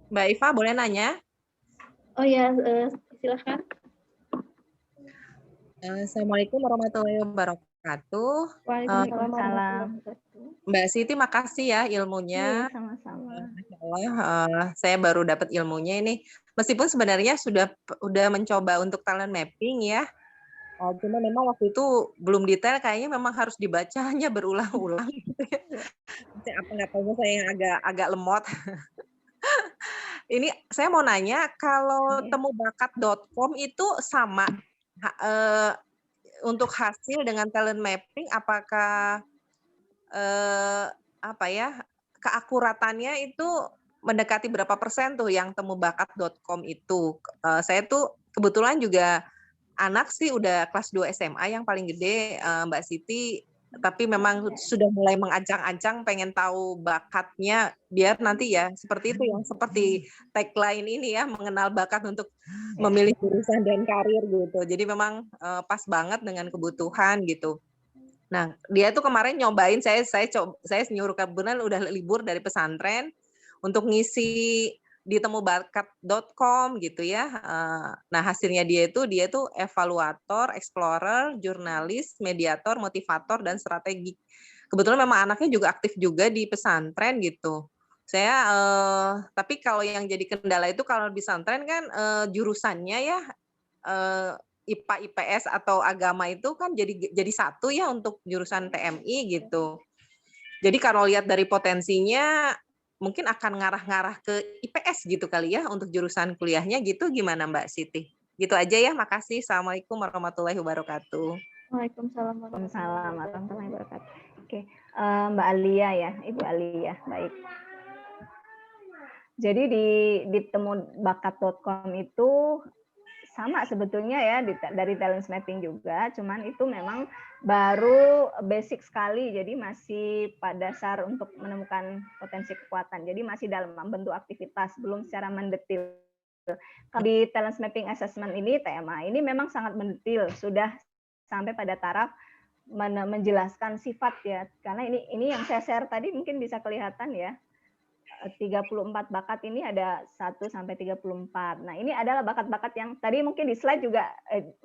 Mbak Iva boleh nanya? Oh ya, silahkan. Assalamualaikum warahmatullahi wabarakatuh. Waalaikumsalam. Mbak Siti, makasih ya ilmunya. Iya, sama-sama. Masya Allah, saya baru dapat ilmunya ini. Meskipun sebenarnya sudah mencoba untuk talent mapping ya. Cuma memang waktu itu belum detail, kayaknya memang harus dibacanya berulang-ulang. Gitu ya. Apa nggak tahu saya yang agak lemot. Ini saya mau nanya, kalau temubakat.com itu sama untuk hasil dengan talent mapping, apakah keakuratannya itu mendekati berapa persen tuh yang temubakat.com itu? Saya tuh kebetulan juga anak sih udah kelas 2 SMA yang paling gede, Mbak Siti, tapi memang sudah mulai mengancang-ancang pengen tahu bakatnya biar nanti ya seperti itu, yang seperti tagline ini ya, mengenal bakat untuk memilih jurusan dan karir gitu. Jadi memang pas banget dengan kebutuhan gitu. Nah, dia tuh kemarin nyobain, saya nyuruh, kebetulan udah libur dari pesantren untuk ngisi di temubakat.com gitu ya. Nah, hasilnya dia itu evaluator, explorer, jurnalis, mediator, motivator, dan strategi. Kebetulan memang anaknya juga aktif juga di pesantren gitu. Saya tapi kalau yang jadi kendala itu kalau di pesantren kan jurusannya ya IPA, IPS atau agama itu kan jadi satu ya untuk jurusan TMI gitu. Jadi kalau lihat dari potensinya mungkin akan ngarah-ngarah ke IPS gitu kali ya untuk jurusan kuliahnya gitu, gimana Mbak Siti? Gitu aja ya, makasih. Assalamualaikum warahmatullahi wabarakatuh. Waalaikumsalam warahmatullahi wabarakatuh. Oke, Mbak Alia ya, Ibu Alia, baik. Jadi di temubakat.com itu sama sebetulnya ya dari talent mapping juga, cuman itu memang baru basic sekali, jadi masih pada dasar untuk menemukan potensi kekuatan. Jadi masih dalam bentuk aktivitas, belum secara mendetil. Kalau di talent mapping assessment ini, TMA ini memang sangat mendetil, sudah sampai pada taraf menjelaskan sifat ya. Karena ini yang saya share tadi mungkin bisa kelihatan ya. 34 bakat ini ada 1 sampai 34. Nah, ini adalah bakat-bakat yang tadi mungkin di slide juga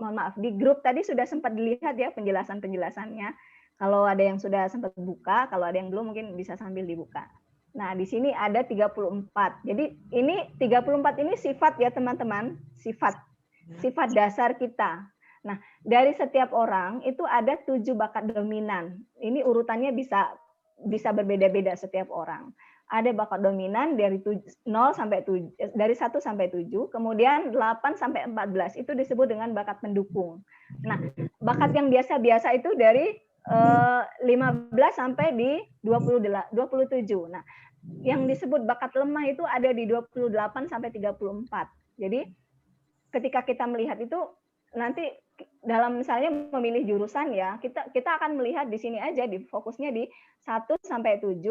mohon maaf di grup tadi sudah sempat dilihat ya penjelasannya. Kalau ada yang sudah sempat buka, kalau ada yang belum mungkin bisa sambil dibuka. Nah, di sini ada 34. Jadi ini 34 ini sifat ya teman-teman, sifat dasar kita. Nah, dari setiap orang itu ada 7 bakat dominan. Ini urutannya bisa berbeda-beda setiap orang. Ada bakat dominan dari 0 sampai 7, dari 1 sampai 7, kemudian 8 sampai 14 itu disebut dengan bakat pendukung. Nah, bakat yang biasa-biasa itu dari 15 sampai di 27. Nah, yang disebut bakat lemah itu ada di 28 sampai 34. Jadi ketika kita melihat itu nanti dalam misalnya memilih jurusan ya, kita akan melihat di sini aja di fokusnya di 1 sampai 7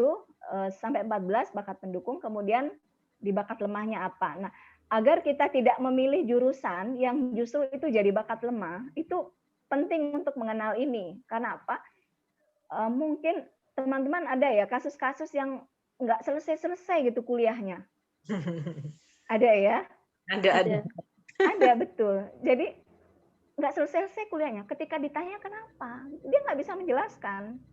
sampai 14 bakat pendukung, kemudian di bakat lemahnya apa. Nah, agar kita tidak memilih jurusan yang justru itu jadi bakat lemah, itu penting untuk mengenal ini. Karena apa? Mungkin teman-teman ada ya kasus-kasus yang nggak selesai-selesai gitu kuliahnya. Ada ya? Ada betul. Jadi nggak selesai kuliahnya. Ketika ditanya kenapa, dia nggak bisa menjelaskan.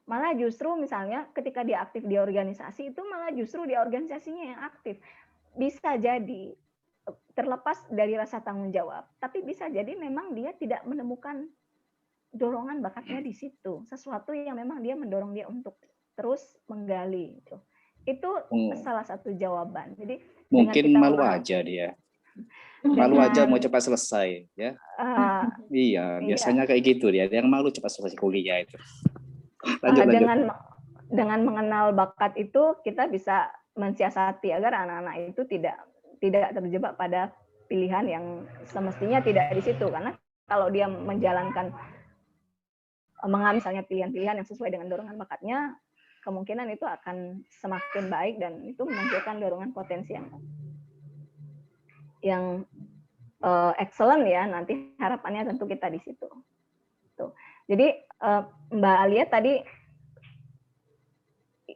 Malah justru misalnya ketika dia aktif di organisasi, itu malah justru di organisasinya yang aktif. Bisa jadi terlepas dari rasa tanggung jawab, tapi bisa jadi memang dia tidak menemukan dorongan bakatnya di situ. Sesuatu yang memang dia mendorong dia untuk terus menggali. Itu salah satu jawaban. Jadi mungkin malu aja dia. Malu aja mau cepat selesai ya. Iya, biasanya kayak gitu dia. Yang malu cepat selesai kuliah itu. Lanjut. Dengan mengenal bakat itu kita bisa mensiasati agar anak-anak itu tidak tidak terjebak pada pilihan yang semestinya tidak di situ, karena kalau dia menjalankan mengambil misalnya pilihan-pilihan yang sesuai dengan dorongan bakatnya, kemungkinan itu akan semakin baik dan itu menghasilkan dorongan potensi yang excellent ya. Nanti harapannya tentu kita di situ. Tuh. Jadi Mbak Alia tadi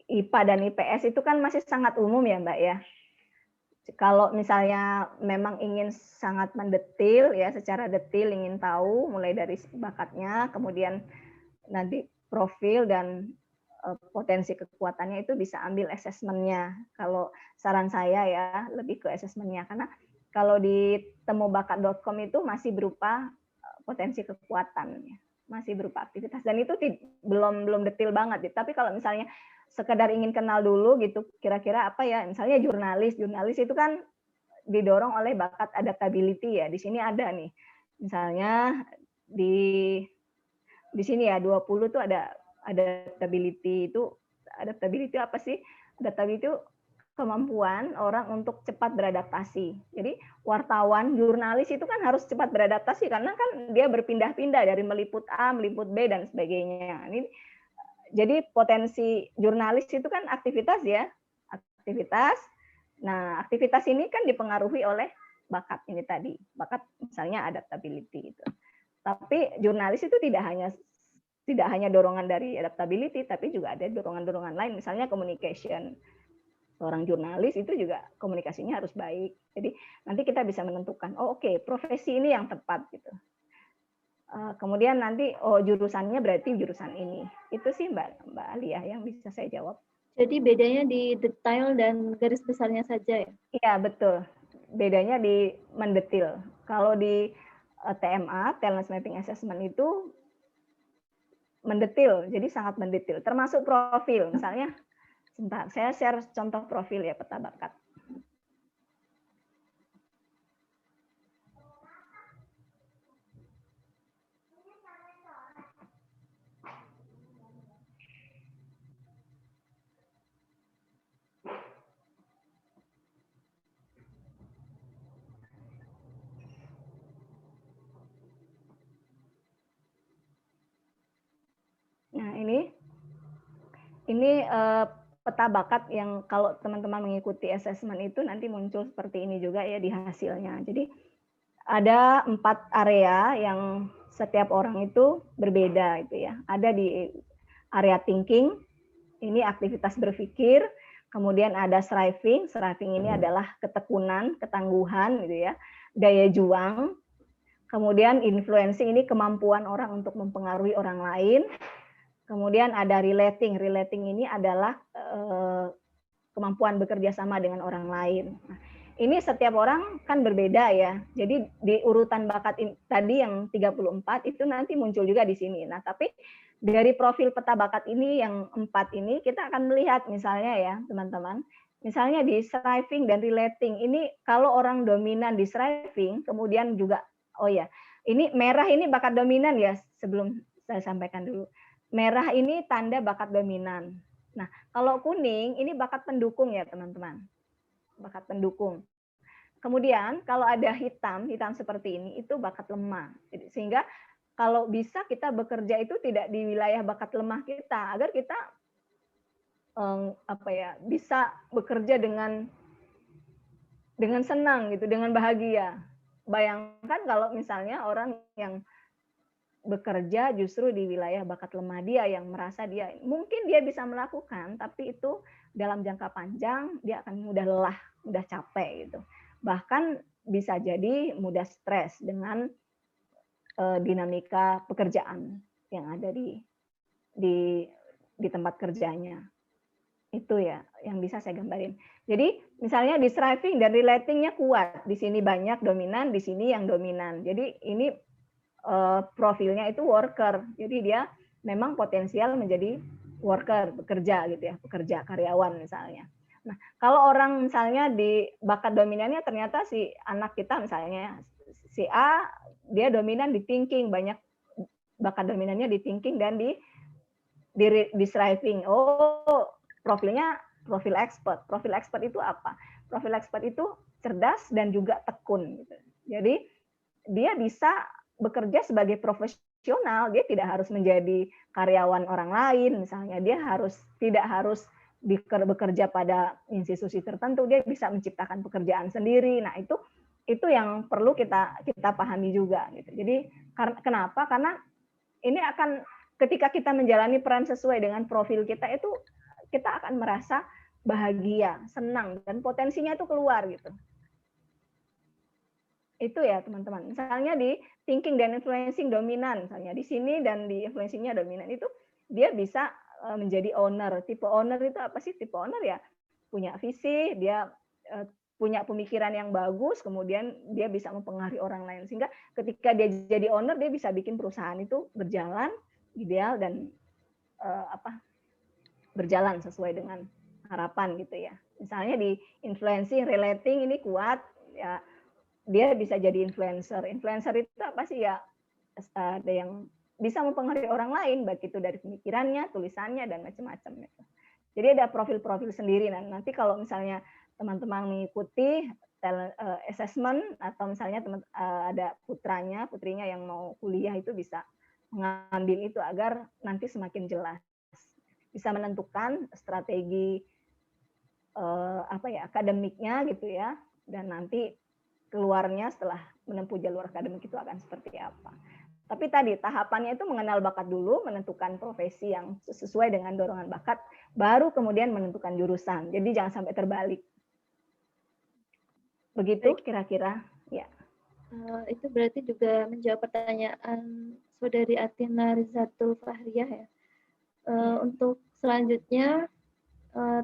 IPA dan IPS itu kan masih sangat umum ya Mbak ya. Kalau misalnya memang ingin sangat mendetil ya, secara detil ingin tahu mulai dari bakatnya, kemudian nanti profil dan potensi kekuatannya, itu bisa ambil asesmennya. Kalau saran saya ya lebih ke asesmennya, karena kalau di temubakat.com itu masih berupa potensi kekuatan, masih berupa aktivitas, dan itu belum detil banget. Tapi kalau misalnya sekedar ingin kenal dulu gitu, kira-kira apa ya, misalnya jurnalis itu kan didorong oleh bakat adaptability ya. Di sini ada nih, misalnya di sini ya 20 tuh ada adaptability. Itu adaptability apa sih? Adaptability itu kemampuan orang untuk cepat beradaptasi. Jadi wartawan, jurnalis itu kan harus cepat beradaptasi karena kan dia berpindah-pindah dari meliput A, meliput B dan sebagainya. Jadi potensi jurnalis itu kan aktivitas ya, aktivitas. Nah, aktivitas ini kan dipengaruhi oleh bakat ini tadi, bakat misalnya adaptability itu. Tapi jurnalis itu tidak hanya dorongan dari adaptability, tapi juga ada dorongan-dorongan lain, misalnya communication. Seorang jurnalis itu juga komunikasinya harus baik. Jadi nanti kita bisa menentukan, oh oke, profesi ini yang tepat gitu. Kemudian nanti jurusannya berarti jurusan ini. Itu sih Mbak Alia yang bisa saya jawab. Jadi bedanya di detail dan garis besarnya saja ya? Iya betul. Bedanya di mendetil. Kalau di TMA, Talent Mapping Assessment itu mendetil, jadi sangat mendetil. Termasuk profil, misalnya. Sebentar, saya share contoh profil ya peta bakat. Nah, ini peta bakat yang kalau teman-teman mengikuti assessment itu nanti muncul seperti ini juga ya di hasilnya. Jadi ada 4 area yang setiap orang itu berbeda itu ya. Ada di area thinking, ini aktivitas berpikir. Kemudian ada striving ini adalah ketekunan, ketangguhan gitu ya. Daya juang. Kemudian influencing, ini kemampuan orang untuk mempengaruhi orang lain. Kemudian ada relating ini adalah kemampuan bekerja sama dengan orang lain. Nah, ini setiap orang kan berbeda ya. Jadi di urutan bakat tadi yang 34 itu nanti muncul juga di sini. Nah, tapi dari profil peta bakat ini yang 4 ini kita akan melihat misalnya ya, teman-teman. Misalnya di striving dan relating ini kalau orang dominan di striving, kemudian juga ini merah ini bakat dominan ya, sebelum saya sampaikan dulu. Merah ini tanda bakat dominan. Nah, kalau kuning ini bakat pendukung ya, teman-teman. Bakat pendukung. Kemudian kalau ada hitam seperti ini itu bakat lemah. Sehingga kalau bisa kita bekerja itu tidak di wilayah bakat lemah kita, agar kita bisa bekerja dengan senang gitu, dengan bahagia. Bayangkan kalau misalnya orang yang bekerja justru di wilayah bakat lemah dia, yang merasa dia mungkin dia bisa melakukan, tapi itu dalam jangka panjang dia akan mudah lelah, mudah capek gitu. Bahkan bisa jadi mudah stres dengan dinamika pekerjaan yang ada di tempat kerjanya. Itu ya yang bisa saya gambarin. Jadi misalnya di striving dan relating-nya kuat, di sini banyak dominan, di sini yang dominan. Jadi ini profilnya itu worker, jadi dia memang potensial menjadi worker, bekerja gitu ya, pekerja karyawan misalnya. Nah, kalau orang misalnya di bakat dominannya ternyata si anak kita misalnya si A dia dominan di thinking, banyak bakat dominannya di thinking dan di striving. Oh, profilnya profil expert. Profil expert itu apa? Profil expert itu cerdas dan juga tekun gitu. Jadi dia bisa bekerja sebagai profesional, dia tidak harus menjadi karyawan orang lain misalnya, dia tidak harus bekerja pada institusi tertentu, dia bisa menciptakan pekerjaan sendiri. Nah, itu yang perlu kita pahami juga gitu. Jadi kenapa? Karena ini akan ketika kita menjalani peran sesuai dengan profil kita, itu kita akan merasa bahagia, senang, dan potensinya itu keluar gitu. Itu ya teman-teman. Misalnya di thinking dan influencing dominan, misalnya di sini dan di influencingnya dominan, itu dia bisa menjadi owner. Tipe owner itu apa sih? Tipe owner ya punya visi, dia punya pemikiran yang bagus, kemudian dia bisa mempengaruhi orang lain. Sehingga ketika dia jadi owner, dia bisa bikin perusahaan itu berjalan ideal dan berjalan sesuai dengan harapan gitu ya. Misalnya di influencing, relating ini kuat ya, dia bisa jadi influencer. Influencer itu apa sih ya? Ada yang bisa mempengaruhi orang lain, baik itu dari pemikirannya, tulisannya, dan macam-macam. Jadi ada profil-profil sendiri. Nah, nanti kalau misalnya teman-teman mengikuti assessment atau misalnya ada putrinya yang mau kuliah, itu bisa mengambil itu agar nanti semakin jelas, bisa menentukan strategi akademiknya gitu ya, dan nanti keluarnya setelah menempuh jalur akademik itu akan seperti apa. Tapi tadi tahapannya itu mengenal bakat dulu, menentukan profesi yang sesuai dengan dorongan bakat, baru kemudian menentukan jurusan. Jadi jangan sampai terbalik. Begitu kira-kira ya. Itu berarti juga menjawab pertanyaan Saudari Atina Rizatul Fahriyah ya. Untuk selanjutnya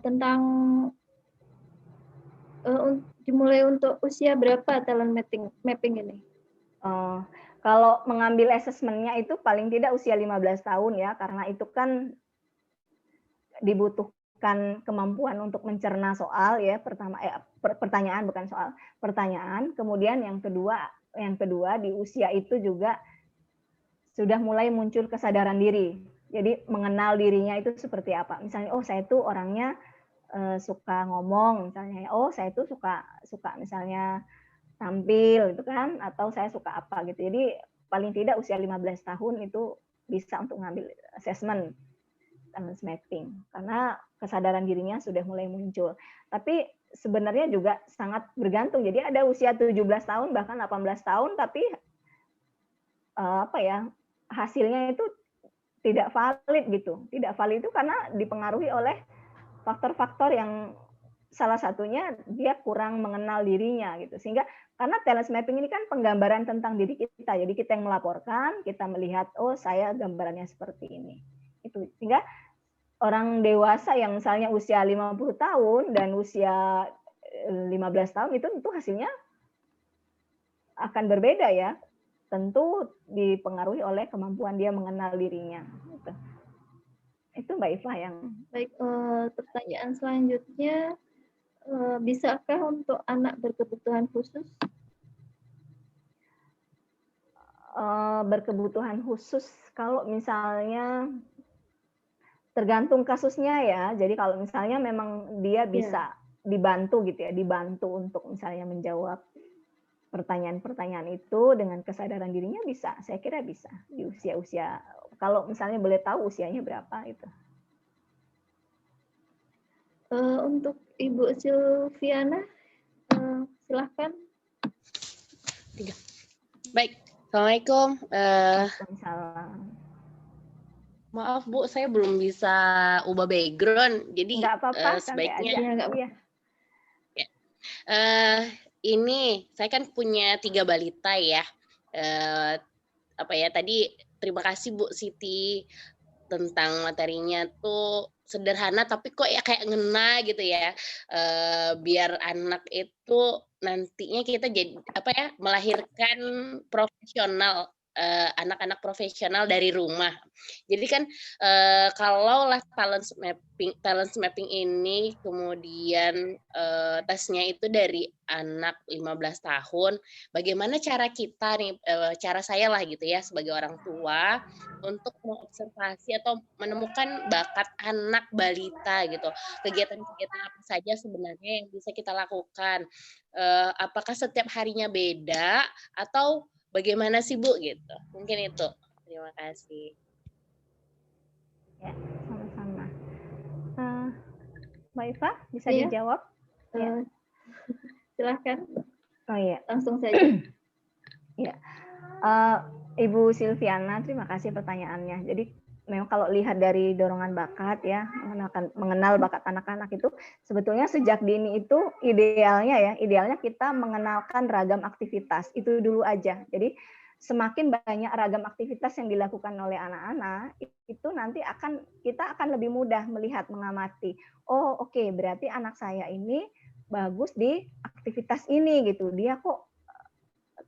tentang dimulai untuk usia berapa talent mapping ini? Kalau mengambil asesmennya itu paling tidak usia 15 tahun ya, karena itu kan dibutuhkan kemampuan untuk mencerna soal ya, pertanyaan bukan soal, pertanyaan. Kemudian yang kedua di usia itu juga sudah mulai muncul kesadaran diri. Jadi mengenal dirinya itu seperti apa. Misalnya, oh saya tuh orangnya suka ngomong, misalnya, oh saya tuh suka misalnya tampil gitu kan, atau saya suka apa gitu. Jadi paling tidak usia 15 tahun itu bisa untuk ngambil assessment talent mapping, karena kesadaran dirinya sudah mulai muncul. Tapi sebenarnya juga sangat bergantung. Jadi ada usia 17 tahun bahkan 18 tahun tapi hasilnya itu tidak valid gitu. Tidak valid itu karena dipengaruhi oleh faktor-faktor yang salah satunya dia kurang mengenal dirinya gitu. Sehingga karena talent mapping ini kan penggambaran tentang diri kita. Jadi kita yang melaporkan, kita melihat oh saya gambarannya seperti ini. Itu. Sehingga orang dewasa yang misalnya usia 50 tahun dan usia 15 tahun itu tentu hasilnya akan berbeda ya. Tentu dipengaruhi oleh kemampuan dia mengenal dirinya. Gitu. Itu Mbak Iva yang baik. Pertanyaan selanjutnya, bisakah untuk anak berkebutuhan khusus? Berkebutuhan khusus kalau misalnya tergantung kasusnya ya. Jadi kalau misalnya memang dia bisa dibantu gitu ya, dibantu untuk misalnya menjawab pertanyaan-pertanyaan itu dengan kesadaran dirinya bisa. Saya kira bisa di usia-usia. Kalau misalnya boleh tahu usianya berapa itu. Untuk Ibu Silviana, silahkan. Baik, Assalamualaikum. Waalaikumsalam. Maaf Bu, saya belum bisa ubah background, jadi nggak apa-apa, sebaiknya. Ya. Ini saya kan punya 3 balita ya. Tadi terima kasih Bu Siti tentang materinya tuh sederhana tapi kok ya kayak ngena gitu ya. Biar anak itu nantinya kita jadi melahirkan profesional anak-anak profesional dari rumah. Jadi kan kalaulah talent mapping ini kemudian tesnya itu dari anak 15 tahun, bagaimana cara kita nih, cara saya lah gitu ya sebagai orang tua untuk mengobservasi atau menemukan bakat anak balita gitu. Kegiatan-kegiatan apa saja sebenarnya yang bisa kita lakukan? Apakah setiap harinya beda atau bagaimana sih Bu gitu? Mungkin itu. Terima kasih. Ya, sama-sama. Mbak Iva, bisa Iya. dijawab? Ya. Silahkan. Oh iya. Langsung saja. Ya. Ibu Silviana, terima kasih pertanyaannya. Jadi memang kalau lihat dari dorongan bakat ya, mengenal bakat anak-anak itu sebetulnya sejak dini itu idealnya kita mengenalkan ragam aktivitas itu dulu aja. Jadi semakin banyak ragam aktivitas yang dilakukan oleh anak-anak itu nanti kita akan lebih mudah melihat, mengamati. Oh oke, berarti anak saya ini bagus di aktivitas ini gitu. Dia kok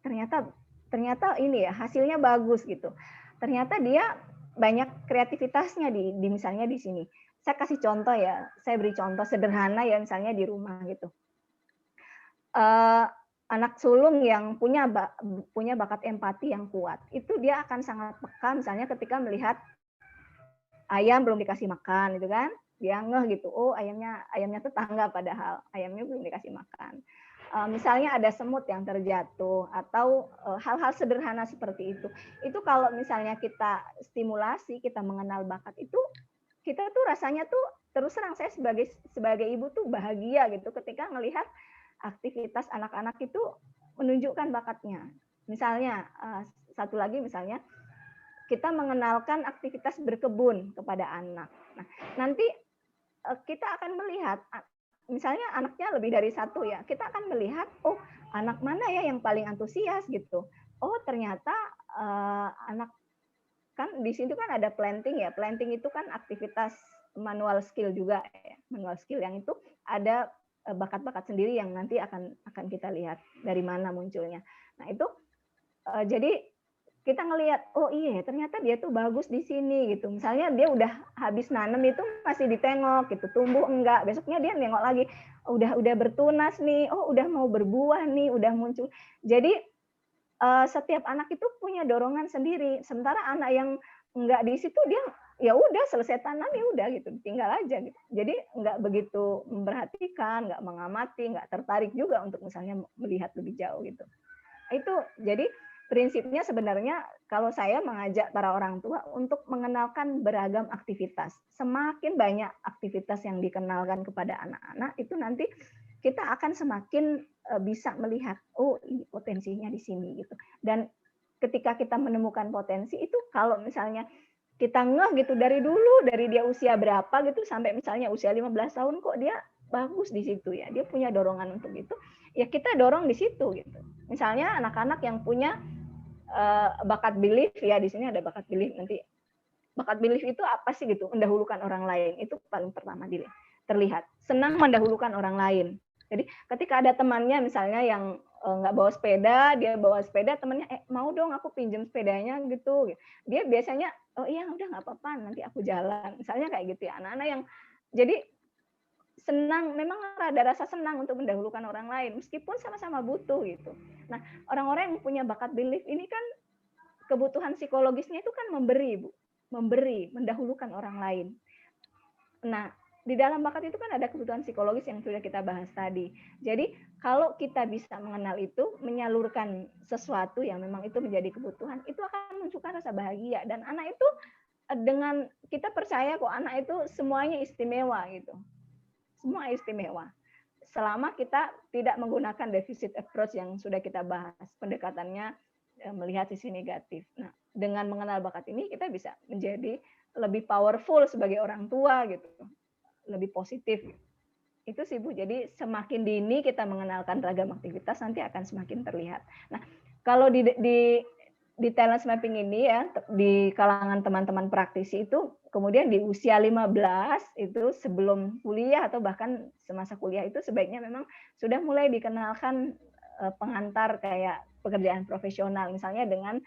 ternyata ini ya hasilnya bagus gitu. Ternyata dia banyak kreativitasnya di misalnya di sini. Saya kasih contoh ya, saya beri contoh sederhana ya misalnya di rumah gitu. Anak sulung yang punya bakat empati yang kuat, itu dia akan sangat peka misalnya ketika melihat ayam belum dikasih makan gitu kan. Dia ngeh gitu, oh ayamnya tetangga padahal ayamnya belum dikasih makan. Misalnya ada semut yang terjatuh atau hal-hal sederhana seperti itu kalau misalnya kita stimulasi, kita mengenal bakat itu, kita tuh rasanya tuh terus terang saya sebagai ibu tuh bahagia gitu ketika melihat aktivitas anak-anak itu menunjukkan bakatnya. Misalnya satu lagi misalnya kita mengenalkan aktivitas berkebun kepada anak. Nah, nanti kita akan melihat misalnya anaknya lebih dari satu ya, kita akan melihat, oh anak mana ya yang paling antusias gitu. Oh ternyata anak kan di situ kan ada planting ya. Planting itu kan aktivitas manual skill juga ya. Manual skill yang itu ada bakat-bakat sendiri yang nanti akan kita lihat dari mana munculnya. Nah itu jadi kita ngelihat, oh iya ternyata dia tuh bagus di sini gitu. Misalnya dia udah habis nanam itu masih ditengok gitu, tumbuh enggak. Besoknya dia nengok lagi, udah bertunas nih, oh udah mau berbuah nih, udah muncul. Jadi setiap anak itu punya dorongan sendiri. Sementara anak yang enggak di situ dia ya udah selesai tanam ya udah gitu, tinggal aja gitu. Jadi enggak begitu memperhatikan, enggak mengamati, enggak tertarik juga untuk misalnya melihat lebih jauh gitu. Itu jadi prinsipnya sebenarnya kalau saya mengajak para orang tua untuk mengenalkan beragam aktivitas. Semakin banyak aktivitas yang dikenalkan kepada anak-anak, itu nanti kita akan semakin bisa melihat, oh ini potensinya di sini gitu. Dan ketika kita menemukan potensi itu, kalau misalnya kita ngeh gitu dari dulu, dari dia usia berapa gitu sampai misalnya usia 15 tahun kok dia bagus di situ ya, dia punya dorongan untuk itu, ya kita dorong di situ gitu. Misalnya anak-anak yang punya bakat belief ya, di sini ada bakat belief nanti. Bakat belief itu apa sih gitu? Mendahulukan orang lain, itu paling pertama terlihat. Senang mendahulukan orang lain. Jadi ketika ada temannya misalnya yang nggak bawa sepeda, dia bawa sepeda, temannya mau dong aku pinjam sepedanya gitu. Dia biasanya oh iya udah nggak apa-apa nanti aku jalan. Misalnya kayak gitu ya. Anak-anak yang jadi senang, memang ada rasa senang untuk mendahulukan orang lain meskipun sama-sama butuh gitu. Nah, orang-orang yang punya bakat belief ini kan kebutuhan psikologisnya itu kan memberi, Bu. Memberi, mendahulukan orang lain. Nah, di dalam bakat itu kan ada kebutuhan psikologis yang sudah kita bahas tadi. Jadi, kalau kita bisa mengenal itu, menyalurkan sesuatu yang memang itu menjadi kebutuhan, itu akan menunjukkan rasa bahagia. Dan anak itu dengan kita percaya kok anak itu semuanya istimewa gitu. Semua istimewa. Selama kita tidak menggunakan deficit approach yang sudah kita bahas, pendekatannya melihat sisi negatif. Nah, dengan mengenal bakat ini kita bisa menjadi lebih powerful sebagai orang tua gitu. Lebih positif. Itu sih Bu. Jadi semakin dini kita mengenalkan ragam aktivitas nanti akan semakin terlihat. Nah, kalau di talent mapping ini ya, di kalangan teman-teman praktisi itu, kemudian di usia 15 itu sebelum kuliah atau bahkan semasa kuliah itu sebaiknya memang sudah mulai dikenalkan pengantar kayak pekerjaan profesional, misalnya dengan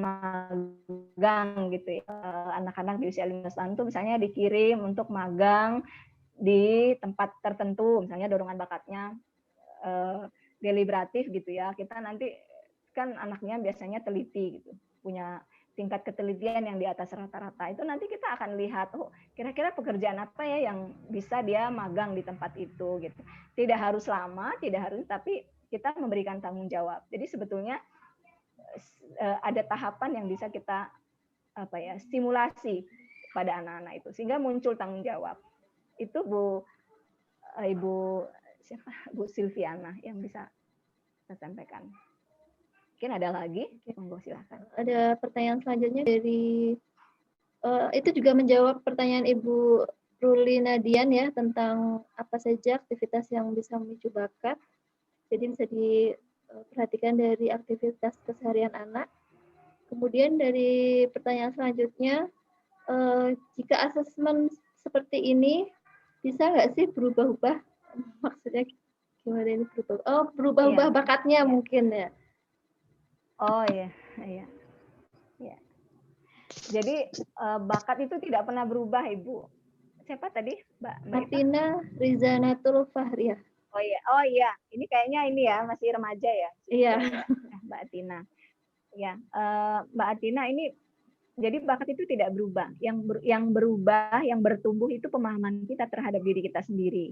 magang gitu ya. Anak-anak di usia 15 tahun itu misalnya dikirim untuk magang di tempat tertentu, misalnya dorongan bakatnya deliberatif gitu ya. Kita nanti kan anaknya biasanya teliti gitu, punya tingkat ketelitian yang di atas rata-rata. Itu nanti kita akan lihat, oh kira-kira pekerjaan apa ya yang bisa dia magang di tempat itu gitu. Tidak harus lama, tidak harus, tapi kita memberikan tanggung jawab. Jadi sebetulnya ada tahapan yang bisa kita stimulasi pada anak-anak itu sehingga muncul tanggung jawab. Itu Bu Silviana yang bisa saya sampaikan. Mungkin ada lagi? Monggo silakan. Ada pertanyaan selanjutnya dari itu juga menjawab pertanyaan Ibu Ruli Nadian ya tentang apa saja aktivitas yang bisa memicu bakat. Jadi bisa diperhatikan dari aktivitas keseharian anak. Kemudian dari pertanyaan selanjutnya, jika asesmen seperti ini bisa nggak sih berubah-ubah? Maksudnya gimana ini berubah? Oh, berubah-ubah ya, bakatnya ya. Mungkin ya. Oh iya. Jadi bakat itu tidak pernah berubah, Ibu. Siapa tadi, Mbak? Atina Rizanatul Fahriah. Oh iya. Ini kayaknya ini ya masih remaja ya. Iya. Mbak Atina. Ya, Mbak Atina ini jadi bakat itu tidak berubah. Yang berubah, yang bertumbuh itu pemahaman kita terhadap diri kita sendiri.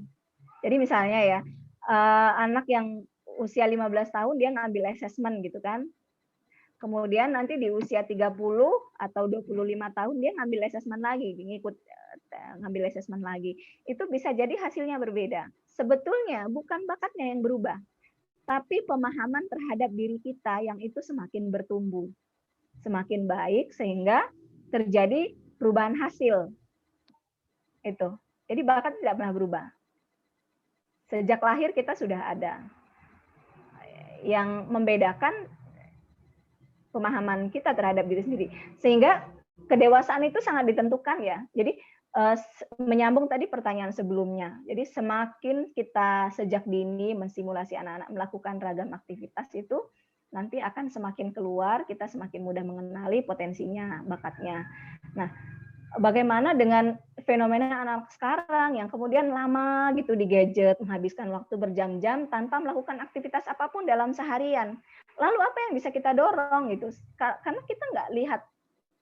Jadi misalnya ya, anak yang usia 15 tahun dia ngambil asesmen gitu kan. Kemudian nanti di usia 30 atau 25 tahun dia ngambil asesmen lagi, ngambil asesmen lagi. Itu bisa jadi hasilnya berbeda. Sebetulnya bukan bakatnya yang berubah, tapi pemahaman terhadap diri kita yang itu semakin bertumbuh, semakin baik sehingga terjadi perubahan hasil. Itu. Jadi bakat tidak pernah berubah. Sejak lahir kita sudah ada. Yang membedakan pemahaman kita terhadap diri sendiri, sehingga kedewasaan itu sangat ditentukan ya. Jadi menyambung tadi pertanyaan sebelumnya, jadi semakin kita sejak dini mensimulasi anak-anak melakukan ragam aktivitas itu nanti akan semakin keluar, kita semakin mudah mengenali potensinya, bakatnya. Nah, bagaimana dengan fenomena anak sekarang yang kemudian lama gitu di gadget, menghabiskan waktu berjam-jam tanpa melakukan aktivitas apapun dalam seharian. Lalu apa yang bisa kita dorong gitu? Karena kita nggak lihat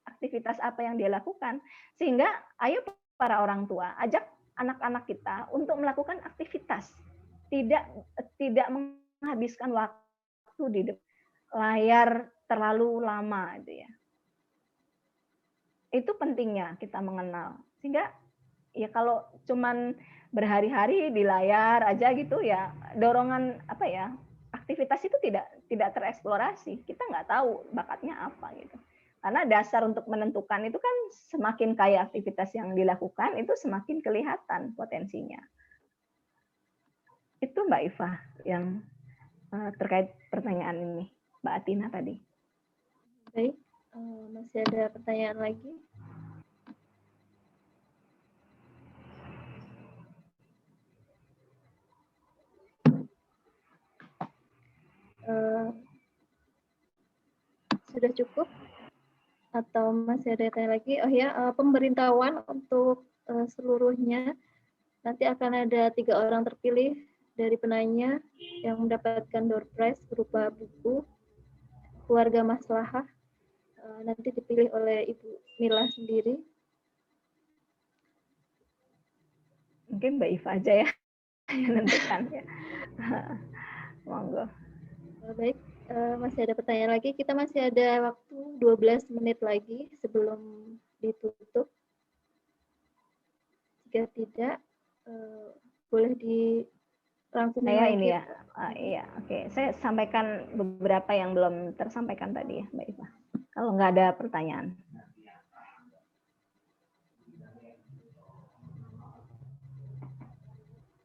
aktivitas apa yang dia lakukan. Sehingga ayo para orang tua ajak anak-anak kita untuk melakukan aktivitas. Tidak menghabiskan waktu di layar terlalu lama gitu ya. Itu pentingnya kita mengenal. Sehingga ya kalau cuman berhari-hari di layar aja gitu ya, dorongan aktivitas itu tidak tereksplorasi. Kita nggak tahu bakatnya apa gitu. Karena dasar untuk menentukan itu kan semakin kaya aktivitas yang dilakukan, itu semakin kelihatan potensinya. Itu Mbak Iva yang terkait pertanyaan ini, Mbak Atina tadi. Baik, masih ada pertanyaan lagi? Sudah cukup atau masih ada tanya lagi? Oh ya, pemberitahuan untuk seluruhnya, nanti akan ada 3 orang terpilih dari penanya yang mendapatkan door prize berupa buku Keluarga Maslahah, nanti dipilih oleh Ibu Mila sendiri. Mungkin Mbak Iva aja ya yang menentukan ya. Monggo. Baik, masih ada pertanyaan lagi. Kita masih ada waktu 12 menit lagi sebelum ditutup. Jika tidak, boleh dirangkum. Saya ini ya, iya, oke. Saya sampaikan beberapa yang belum tersampaikan tadi ya, Mbak Iva. Kalau nggak ada pertanyaan.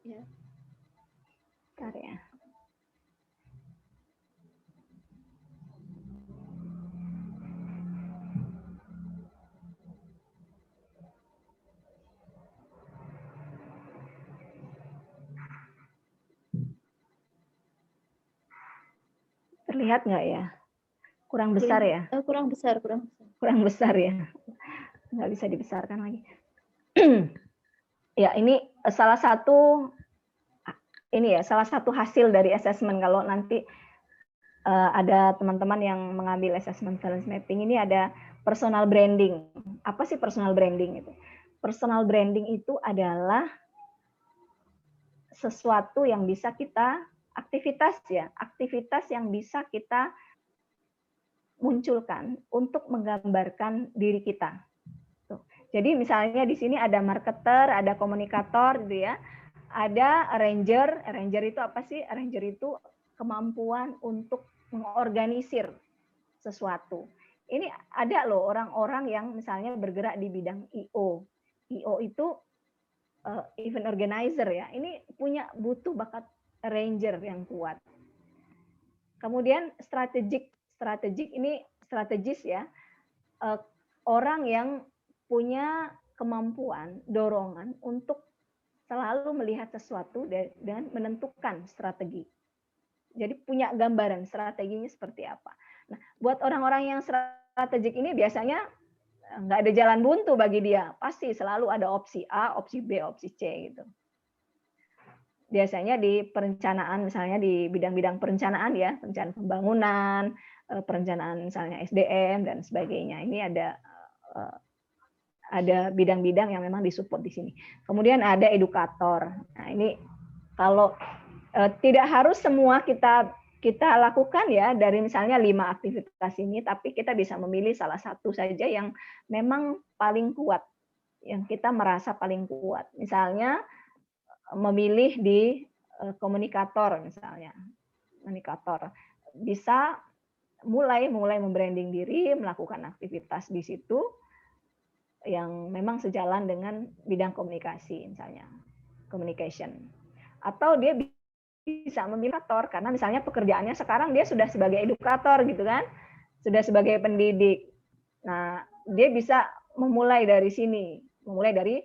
Ya. Bentar ya. Terlihat nggak ya? Kurang besar ya? Kurang besar. Kurang besar ya? Nggak bisa dibesarkan lagi. Ya, ini salah satu hasil dari assessment. Kalau nanti ada teman-teman yang mengambil assessment talent mapping, ini ada personal branding. Apa sih personal branding itu? Personal branding itu adalah sesuatu yang bisa kita aktivitas yang bisa kita munculkan untuk menggambarkan diri kita. Jadi misalnya di sini ada marketer, ada komunikator gitu ya. Ada arranger. Arranger itu apa sih? Arranger itu kemampuan untuk mengorganisir sesuatu. Ini ada loh orang-orang yang misalnya bergerak di bidang IO. IO itu event organizer ya. Ini butuh bakat arranger yang kuat. Kemudian strategik ini strategis ya. Orang yang punya kemampuan, dorongan untuk selalu melihat sesuatu dan menentukan strategi. Jadi punya gambaran strateginya seperti apa. Nah, buat orang-orang yang strategik ini biasanya nggak ada jalan buntu bagi dia. Pasti selalu ada opsi A, opsi B, opsi C gitu. Biasanya di perencanaan, misalnya di bidang-bidang perencanaan ya, perencanaan pembangunan, perencanaan misalnya SDM dan sebagainya. Ini ada bidang-bidang yang memang disupport di sini. Kemudian ada edukator. Nah, ini kalau tidak harus semua kita lakukan ya dari misalnya 5 aktivitas ini, tapi kita bisa memilih salah satu saja yang memang paling kuat, yang kita merasa paling kuat. Misalnya memilih di komunikator misalnya. Komunikator bisa mulai membranding diri, melakukan aktivitas di situ yang memang sejalan dengan bidang komunikasi misalnya, communication. Atau dia bisa memilih edukator karena misalnya pekerjaannya sekarang dia sudah sebagai edukator gitu kan, sudah sebagai pendidik. Nah, dia bisa memulai dari sini, memulai dari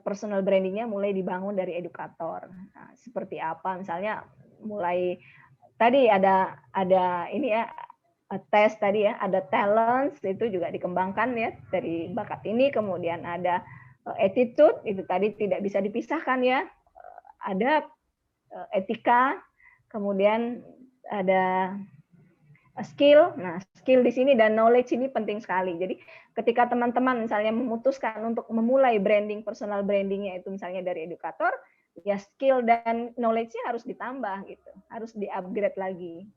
personal brandingnya mulai dibangun dari edukator. Nah, seperti apa misalnya mulai tadi ada ini ya, tes tadi ya, ada talents itu juga dikembangkan ya dari bakat ini, kemudian ada attitude itu tadi tidak bisa dipisahkan ya, ada etika, kemudian ada skill. Nah, skill di sini dan knowledge ini penting sekali. Jadi ketika teman-teman misalnya memutuskan untuk memulai branding, personal brandingnya itu misalnya dari edukator, ya skill dan knowledge-nya harus ditambah gitu, harus di-upgrade lagi.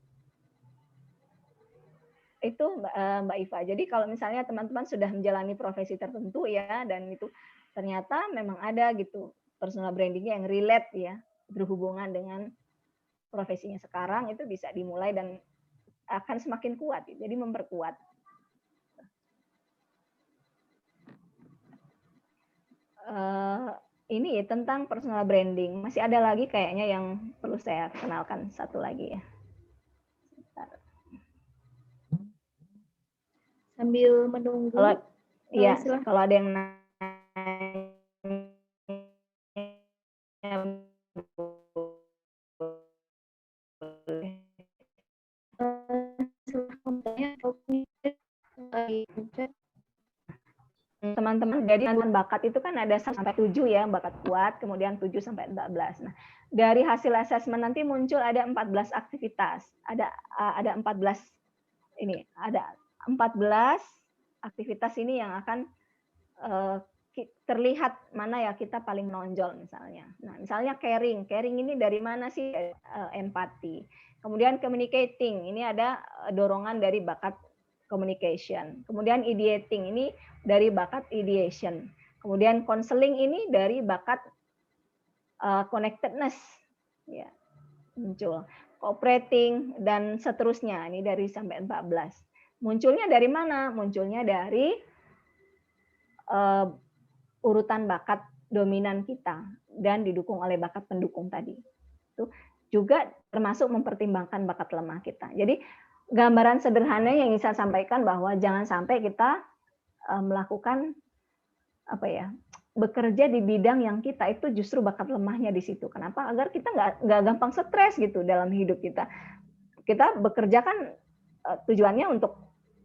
Itu Mbak Iva. Jadi kalau misalnya teman-teman sudah menjalani profesi tertentu ya, dan itu ternyata memang ada gitu personal brandingnya yang relate ya, berhubungan dengan profesinya sekarang, itu bisa dimulai dan akan semakin kuat. Jadi memperkuat. Ini tentang personal branding. Masih ada lagi kayaknya yang perlu saya kenalkan satu lagi ya. Sambil menunggu. Kalau ada yang nanya, teman-teman, jadi bakat itu kan ada 1 sampai 7 ya, bakat kuat, kemudian 7 sampai 14. Nah, dari hasil asesmen nanti muncul ada 14 aktivitas. Ada 14 ini, ada 14 aktivitas ini yang akan terlihat mana ya kita paling menonjol misalnya. Nah, misalnya caring ini dari mana sih? Empati. Kemudian communicating, ini ada dorongan dari bakat communication. Kemudian ideating, ini dari bakat ideation. Kemudian counseling ini dari bakat connectedness, ya muncul. Cooperating dan seterusnya, ini dari sampai 14. Munculnya dari mana? Munculnya dari urutan bakat dominan kita dan didukung oleh bakat pendukung tadi. Itu juga termasuk mempertimbangkan bakat lemah kita. Jadi gambaran sederhana yang ingin saya sampaikan bahwa jangan sampai kita melakukan bekerja di bidang yang kita itu justru bakat lemahnya di situ. Kenapa? Agar kita nggak gampang stres gitu dalam hidup kita. kita bekerja kan tujuannya untuk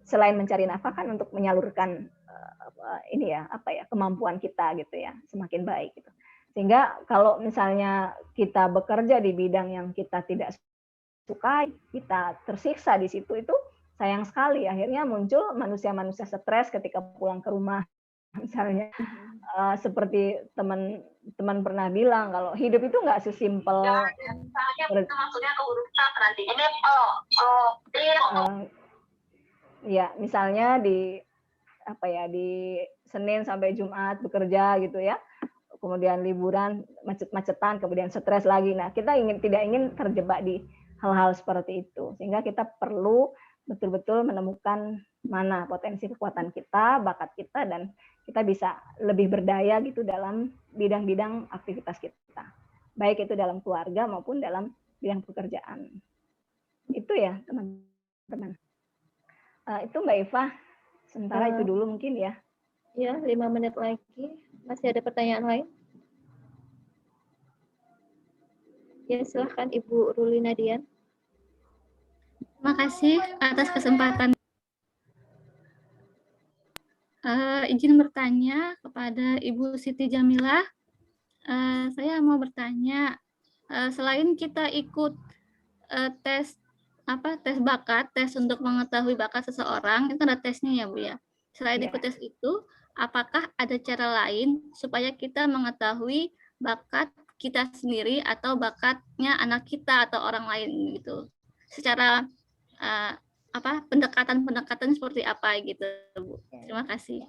selain mencari nafkah kan untuk menyalurkan ini ya kemampuan kita gitu ya semakin baik gitu. Sehingga kalau misalnya kita bekerja di bidang yang kita tidak sukai, kita tersiksa di situ, itu sayang sekali. Akhirnya muncul manusia-manusia stres ketika pulang ke rumah. Misalnya seperti teman pernah bilang kalau hidup itu nggak sesimpel maksudnya keurusan nanti ini ya misalnya di Senin sampai Jumat bekerja gitu ya, kemudian liburan macet-macetan, kemudian stres lagi. Nah, kita tidak ingin terjebak di hal-hal seperti itu, sehingga kita perlu betul-betul menemukan mana potensi kekuatan kita, bakat kita, dan kita bisa lebih berdaya gitu dalam bidang-bidang aktivitas kita, baik itu dalam keluarga maupun dalam bidang pekerjaan. Itu ya teman-teman. Itu Mbak Eva, sementara itu dulu mungkin ya. Ya, 5 menit lagi. Masih ada pertanyaan lain? Ya, silahkan Ibu Ruli Nadian. Terima kasih atas kesempatan. Izin bertanya kepada Ibu Siti Jamilah. Saya mau bertanya, selain kita ikut tes bakat, tes untuk mengetahui bakat seseorang, itu ada tesnya ya Bu ya. Selain ikut tes itu, apakah ada cara lain supaya kita mengetahui bakat kita sendiri atau bakatnya anak kita atau orang lain gitu? Secara pendekatan seperti apa gitu, Bu. Terima kasih.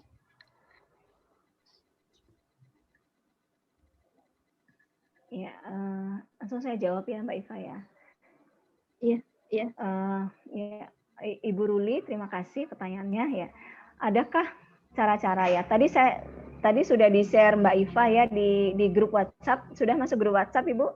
Ya, langsung saya jawab ya Mbak Iva ya. Iya, iya. Ya, Ibu Ruli, terima kasih pertanyaannya ya. Adakah cara-cara ya? Tadi sudah di-share Mbak Iva ya di grup WhatsApp. Sudah masuk grup WhatsApp, Ibu?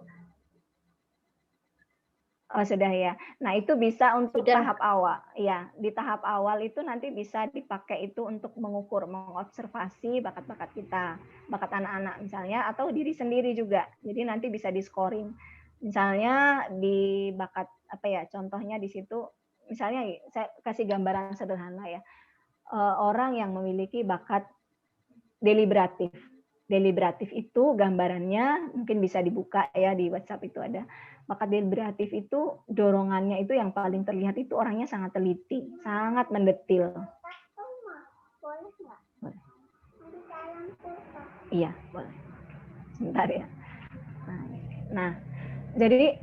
Oh, sudah ya. Nah, itu bisa untuk tahap awal. Ya, di tahap awal itu nanti bisa dipakai itu untuk mengukur, mengobservasi bakat-bakat kita, bakat anak-anak misalnya, atau diri sendiri juga. Jadi nanti bisa di-scoring. Misalnya di bakat contohnya di situ, misalnya saya kasih gambaran sederhana ya. Orang yang memiliki bakat deliberatif. Deliberatif itu gambarannya mungkin bisa dibuka ya di WhatsApp itu ada. Bakat deliberatif itu dorongannya itu yang paling terlihat itu orangnya sangat teliti, sangat mendetil. Boleh. Iya, boleh. Sebentar ya. Nah, jadi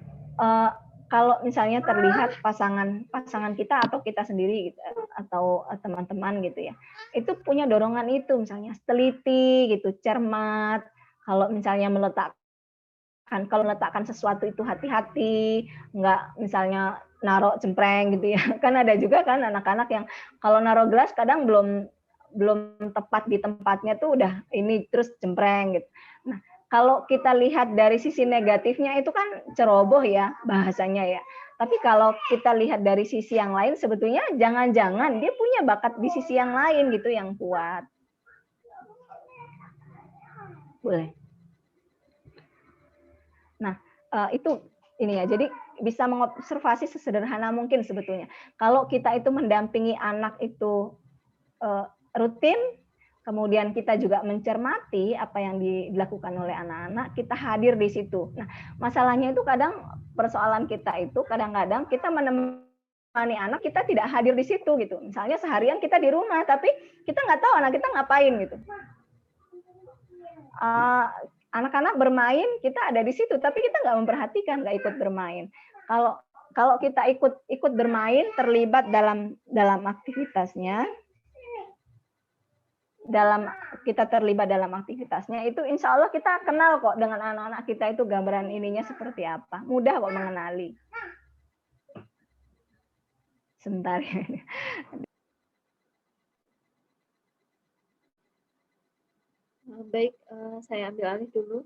kalau misalnya terlihat pasangan kita atau kita sendiri gitu, atau teman-teman gitu ya, itu punya dorongan itu misalnya teliti gitu, cermat. Kalau misalnya meletakkan sesuatu itu hati-hati, nggak misalnya naruh cempreng gitu ya. Kan ada juga kan anak-anak yang kalau naruh gelas kadang belum tepat di tempatnya tuh udah ini terus cempreng gitu. Nah, kalau kita lihat dari sisi negatifnya itu kan ceroboh ya bahasanya ya. Tapi kalau kita lihat dari sisi yang lain sebetulnya jangan-jangan dia punya bakat di sisi yang lain gitu yang kuat. Boleh. Nah, itu ini ya. Jadi bisa mengobservasi sesederhana mungkin sebetulnya. Kalau kita itu mendampingi anak itu rutin, kemudian kita juga mencermati apa yang dilakukan oleh anak-anak, kita hadir di situ. Nah, masalahnya itu kadang persoalan kita itu kadang-kadang kita menemani anak, kita tidak hadir di situ gitu. Misalnya seharian kita di rumah, tapi kita nggak tahu anak kita ngapain gitu. Anak-anak bermain, kita ada di situ, tapi kita nggak memperhatikan, nggak ikut bermain. Kalau kita ikut bermain, terlibat dalam aktivitasnya, itu insya Allah kita kenal kok dengan anak-anak kita itu gambaran ininya seperti apa. Mudah kok mengenali. Sebentar ya. Baik, saya ambil alih dulu.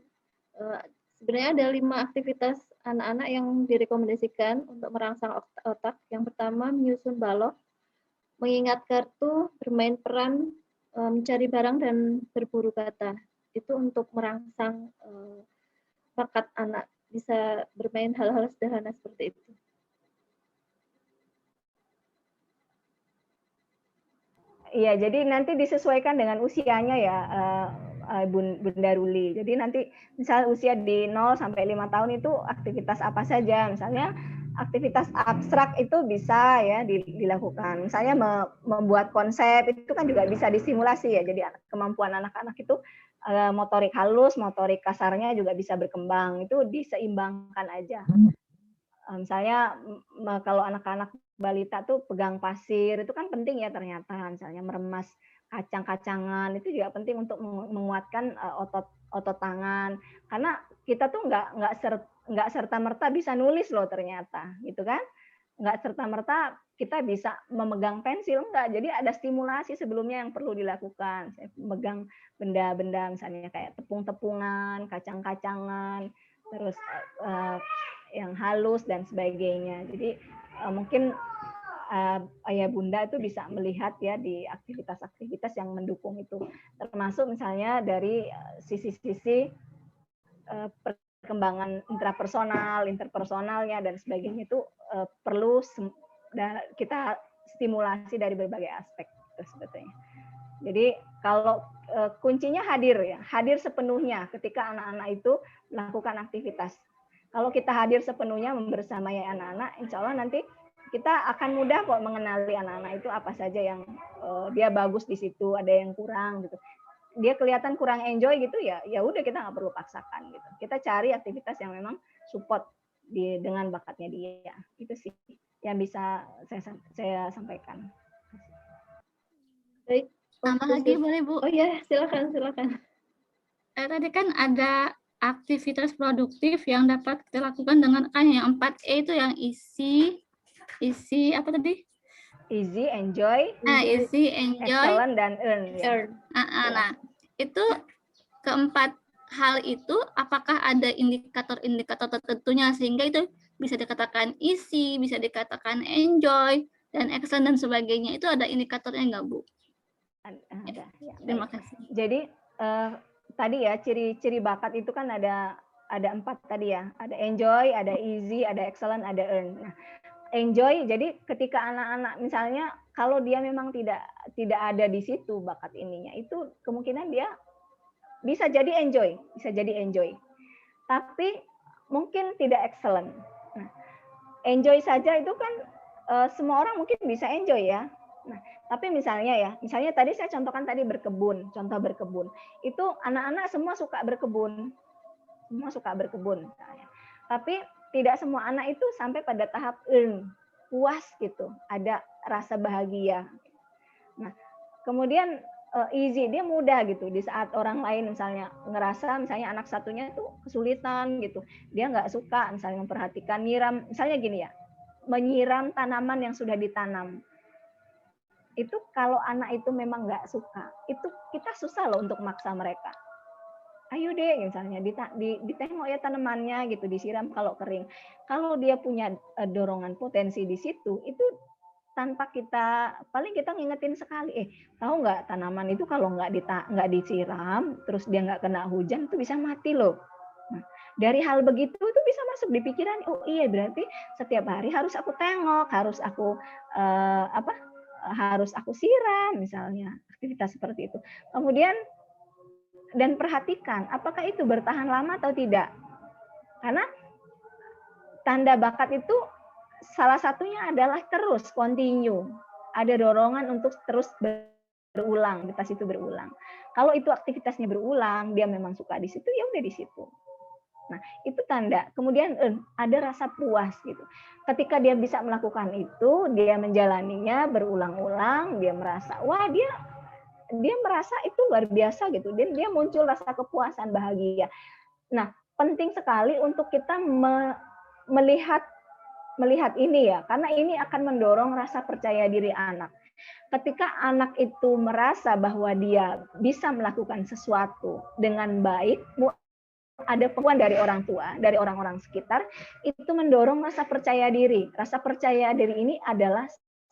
Sebenarnya ada 5 aktivitas anak-anak yang direkomendasikan untuk merangsang otak. Yang pertama, menyusun balok, mengingat kartu, bermain peran, mencari barang, dan berburu kata. Itu untuk merangsang bakat anak, bisa bermain hal-hal sederhana seperti itu. Iya, jadi nanti disesuaikan dengan usianya ya, Bunda Ruli. Jadi nanti misal usia di 0 sampai 5 tahun itu aktivitas apa saja. Misalnya aktivitas abstrak itu bisa ya dilakukan. Misalnya membuat konsep itu kan juga bisa disimulasi ya. Jadi kemampuan anak-anak itu motorik halus, motorik kasarnya juga bisa berkembang. Itu diseimbangkan aja. Misalnya kalau anak-anak balita tuh pegang pasir itu kan penting ya ternyata, misalnya meremas kacang-kacangan itu juga penting untuk menguatkan otot tangan, karena kita tuh nggak serta merta bisa nulis loh ternyata, gitu kan? Nggak serta merta kita bisa memegang pensil, enggak. Jadi ada stimulasi sebelumnya yang perlu dilakukan. Saya memegang benda-benda misalnya kayak tepung-tepungan, kacang-kacangan, terus yang halus dan sebagainya. Jadi mungkin ayah bunda itu bisa melihat ya di aktivitas-aktivitas yang mendukung itu, termasuk misalnya dari sisi-sisi perkembangan intrapersonal, interpersonalnya dan sebagainya itu perlu kita stimulasi dari berbagai aspek itu sebetulnya. Jadi kalau kuncinya hadir ya, hadir sepenuhnya ketika anak-anak itu melakukan aktivitas. Kalau kita hadir sepenuhnya membersamai anak-anak, insya Allah nanti kita akan mudah kok mengenali anak-anak itu apa saja yang dia bagus di situ, ada yang kurang gitu. Dia kelihatan kurang enjoy gitu ya, ya udah kita nggak perlu paksakan gitu. Kita cari aktivitas yang memang support dengan bakatnya dia. Itu sih yang bisa saya sampaikan. Baik. Tambah lagi boleh Bu? Oh ya, silakan. Tadi kan ada aktivitas produktif yang dapat kita lakukan dengan yang 4E itu yang isi apa tadi? Easy, enjoy, easy, enjoy, excellent, dan earn. Ya. Nah, itu keempat hal itu apakah ada indikator-indikator tertentunya sehingga itu bisa dikatakan easy, bisa dikatakan enjoy, dan excellent dan sebagainya, itu ada indikatornya nggak Bu? Ada. Ya, terima kasih. Jadi tadi ya ciri-ciri bakat itu kan ada 4 tadi ya, ada enjoy, ada easy, ada excellent, ada earn. Nah, enjoy, jadi ketika anak-anak misalnya kalau dia memang tidak ada di situ bakat ininya, itu kemungkinan dia bisa jadi enjoy, tapi mungkin tidak excellent. Nah, enjoy saja itu kan semua orang mungkin bisa enjoy ya. Nah, tapi misalnya tadi saya contohkan tadi contoh berkebun. Itu anak-anak semua suka berkebun. Misalnya. Tapi tidak semua anak itu sampai pada tahap puas gitu, ada rasa bahagia. Nah, kemudian easy, dia mudah gitu. Di saat orang lain misalnya ngerasa misalnya anak satunya itu kesulitan gitu, dia nggak suka misalnya memperhatikan nyiram, misalnya gini ya, menyiram tanaman yang sudah ditanam. Itu kalau anak itu memang nggak suka, itu kita susah loh untuk maksa mereka. Ayo deh misalnya ditengok ya tanamannya gitu, disiram kalau kering. Kalau dia punya dorongan potensi di situ, itu tanpa kita ngingetin sekali, tahu nggak tanaman itu kalau nggak disiram, terus dia nggak kena hujan itu bisa mati loh. Nah, dari hal begitu itu bisa masuk di pikiran, oh iya berarti setiap hari harus aku tengok, harus aku siram misalnya, aktivitas seperti itu. Kemudian dan perhatikan apakah itu bertahan lama atau tidak. Karena tanda bakat itu salah satunya adalah terus continue. Ada dorongan untuk terus berulang, aktivitas itu berulang. Kalau itu aktivitasnya berulang, dia memang suka di situ, ya udah di situ. Nah, itu tanda. Kemudian ada rasa puas gitu. Ketika dia bisa melakukan itu, dia menjalaninya berulang-ulang, dia merasa wah dia merasa itu luar biasa gitu. Dan dia muncul rasa kepuasan, bahagia. Nah, penting sekali untuk kita melihat ini ya, karena ini akan mendorong rasa percaya diri anak. Ketika anak itu merasa bahwa dia bisa melakukan sesuatu dengan baik, ada pengakuan dari orang tua, dari orang-orang sekitar, itu mendorong rasa percaya diri. Rasa percaya diri ini adalah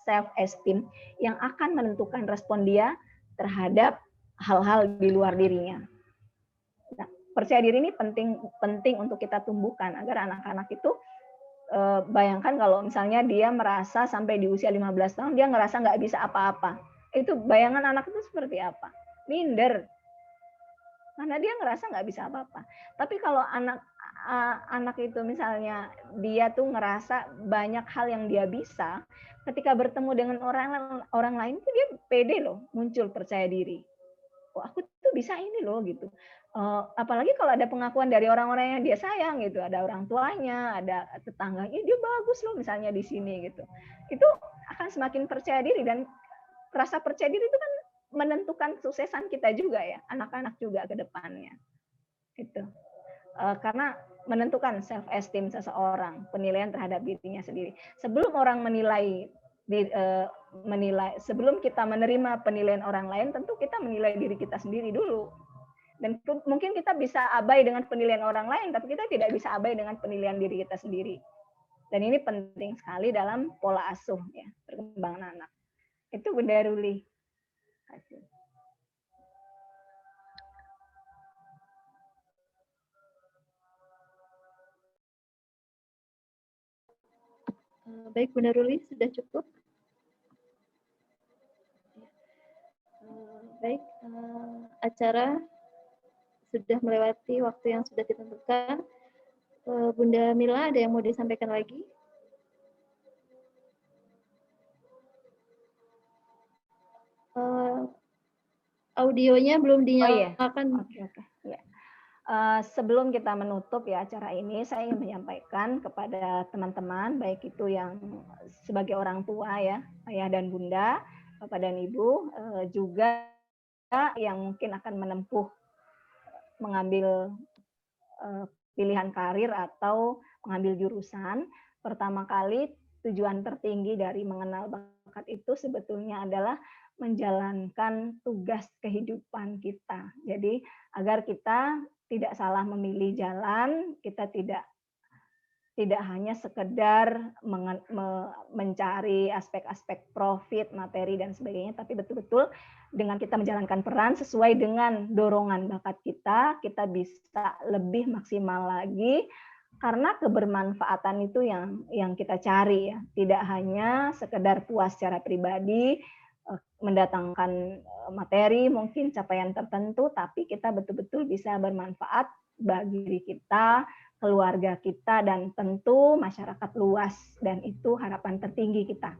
self-esteem yang akan menentukan respon dia terhadap hal-hal di luar dirinya. Nah, percaya diri ini penting untuk kita tumbuhkan agar anak-anak itu bayangkan kalau misalnya dia merasa sampai di usia 15 tahun dia ngerasa nggak bisa apa-apa. Itu bayangan anak itu seperti apa? Minder. Karena dia ngerasa nggak bisa apa-apa. Tapi kalau anak itu misalnya dia tuh ngerasa banyak hal yang dia bisa, ketika bertemu dengan orang lain tuh dia pede loh, muncul percaya diri. Oh, aku tuh bisa ini loh gitu. Apalagi kalau ada pengakuan dari orang-orang yang dia sayang gitu, ada orang tuanya, ada tetangganya, dia bagus loh misalnya di sini gitu. Itu akan semakin percaya diri, dan rasa percaya diri itu kan menentukan kesuksesan kita juga ya, anak-anak juga ke depannya. Gitu. Karena menentukan self esteem seseorang, penilaian terhadap dirinya sendiri. Sebelum orang menilai, sebelum kita menerima penilaian orang lain, tentu kita menilai diri kita sendiri dulu. Dan mungkin kita bisa abai dengan penilaian orang lain, tapi kita tidak bisa abai dengan penilaian diri kita sendiri. Dan ini penting sekali dalam pola asuh ya, perkembangan anak. Itu Bunda Ruli. Baik, Bunda Ruli, sudah cukup? Baik, acara sudah melewati waktu yang sudah ditentukan. Bunda Mila, ada yang mau disampaikan lagi? Audionya belum dinyalakan. Oh, iya. Oke. Ya. Sebelum kita menutup ya acara ini, saya ingin menyampaikan kepada teman-teman, baik itu yang sebagai orang tua ya, ayah dan bunda, bapak dan ibu, juga yang mungkin akan menempuh mengambil pilihan karir atau mengambil jurusan. Pertama kali tujuan tertinggi dari mengenal bakat itu sebetulnya adalah menjalankan tugas kehidupan kita. Jadi agar kita tidak salah memilih jalan, kita tidak hanya sekedar mencari aspek-aspek profit, materi dan sebagainya, tapi betul-betul dengan kita menjalankan peran sesuai dengan dorongan bakat kita bisa lebih maksimal lagi, karena kebermanfaatan itu yang kita cari ya, tidak hanya sekedar puas secara pribadi, mendatangkan materi, mungkin capaian tertentu, tapi kita betul-betul bisa bermanfaat bagi diri kita, keluarga kita, dan tentu masyarakat luas. Dan itu harapan tertinggi kita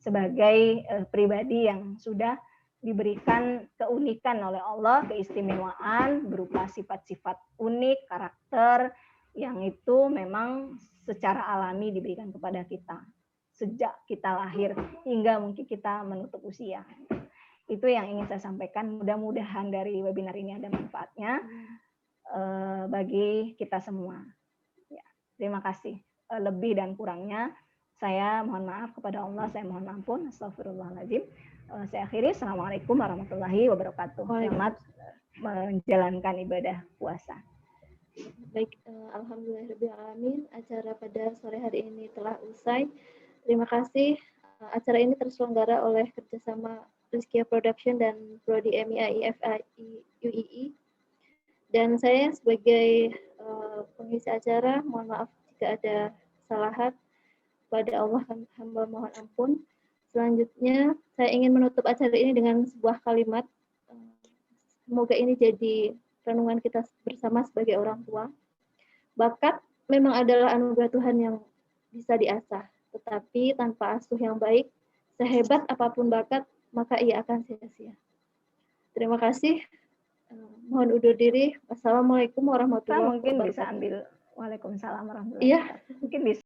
sebagai pribadi yang sudah diberikan keunikan oleh Allah, keistimewaan berupa sifat-sifat unik, karakter yang itu memang secara alami diberikan kepada kita sejak kita lahir hingga mungkin kita menutup usia. Itu yang ingin saya sampaikan. Mudah-mudahan dari webinar ini ada manfaatnya bagi kita semua. Ya, terima kasih. Lebih dan kurangnya saya mohon maaf kepada Allah, saya mohon ampun. Astagfirullahaladzim. Saya akhiri. Assalamualaikum warahmatullahi wabarakatuh. Selamat menjalankan ibadah puasa. Baik, alhamdulillahirrahmanirrahim. Acara pada sore hari ini telah usai. Terima kasih. Acara ini terselenggara oleh kerjasama Rizkia Production dan Prodi MIAI FAI UII. Dan saya sebagai pengisi acara, mohon maaf jika ada kesalahan. Kepada Allah hamba mohon ampun. Selanjutnya, saya ingin menutup acara ini dengan sebuah kalimat. Semoga ini jadi renungan kita bersama sebagai orang tua. Bakat memang adalah anugerah Tuhan yang bisa diasah. Tetapi tanpa asuh yang baik, sehebat apapun bakat, maka ia akan sia-sia. Terima kasih. Mohon undur diri. Wassalamualaikum warahmatullahi wabarakatuh. Mungkin bisa ambil. Waalaikumsalam warahmatullahi wabarakatuh. Iya. Mungkin bisa.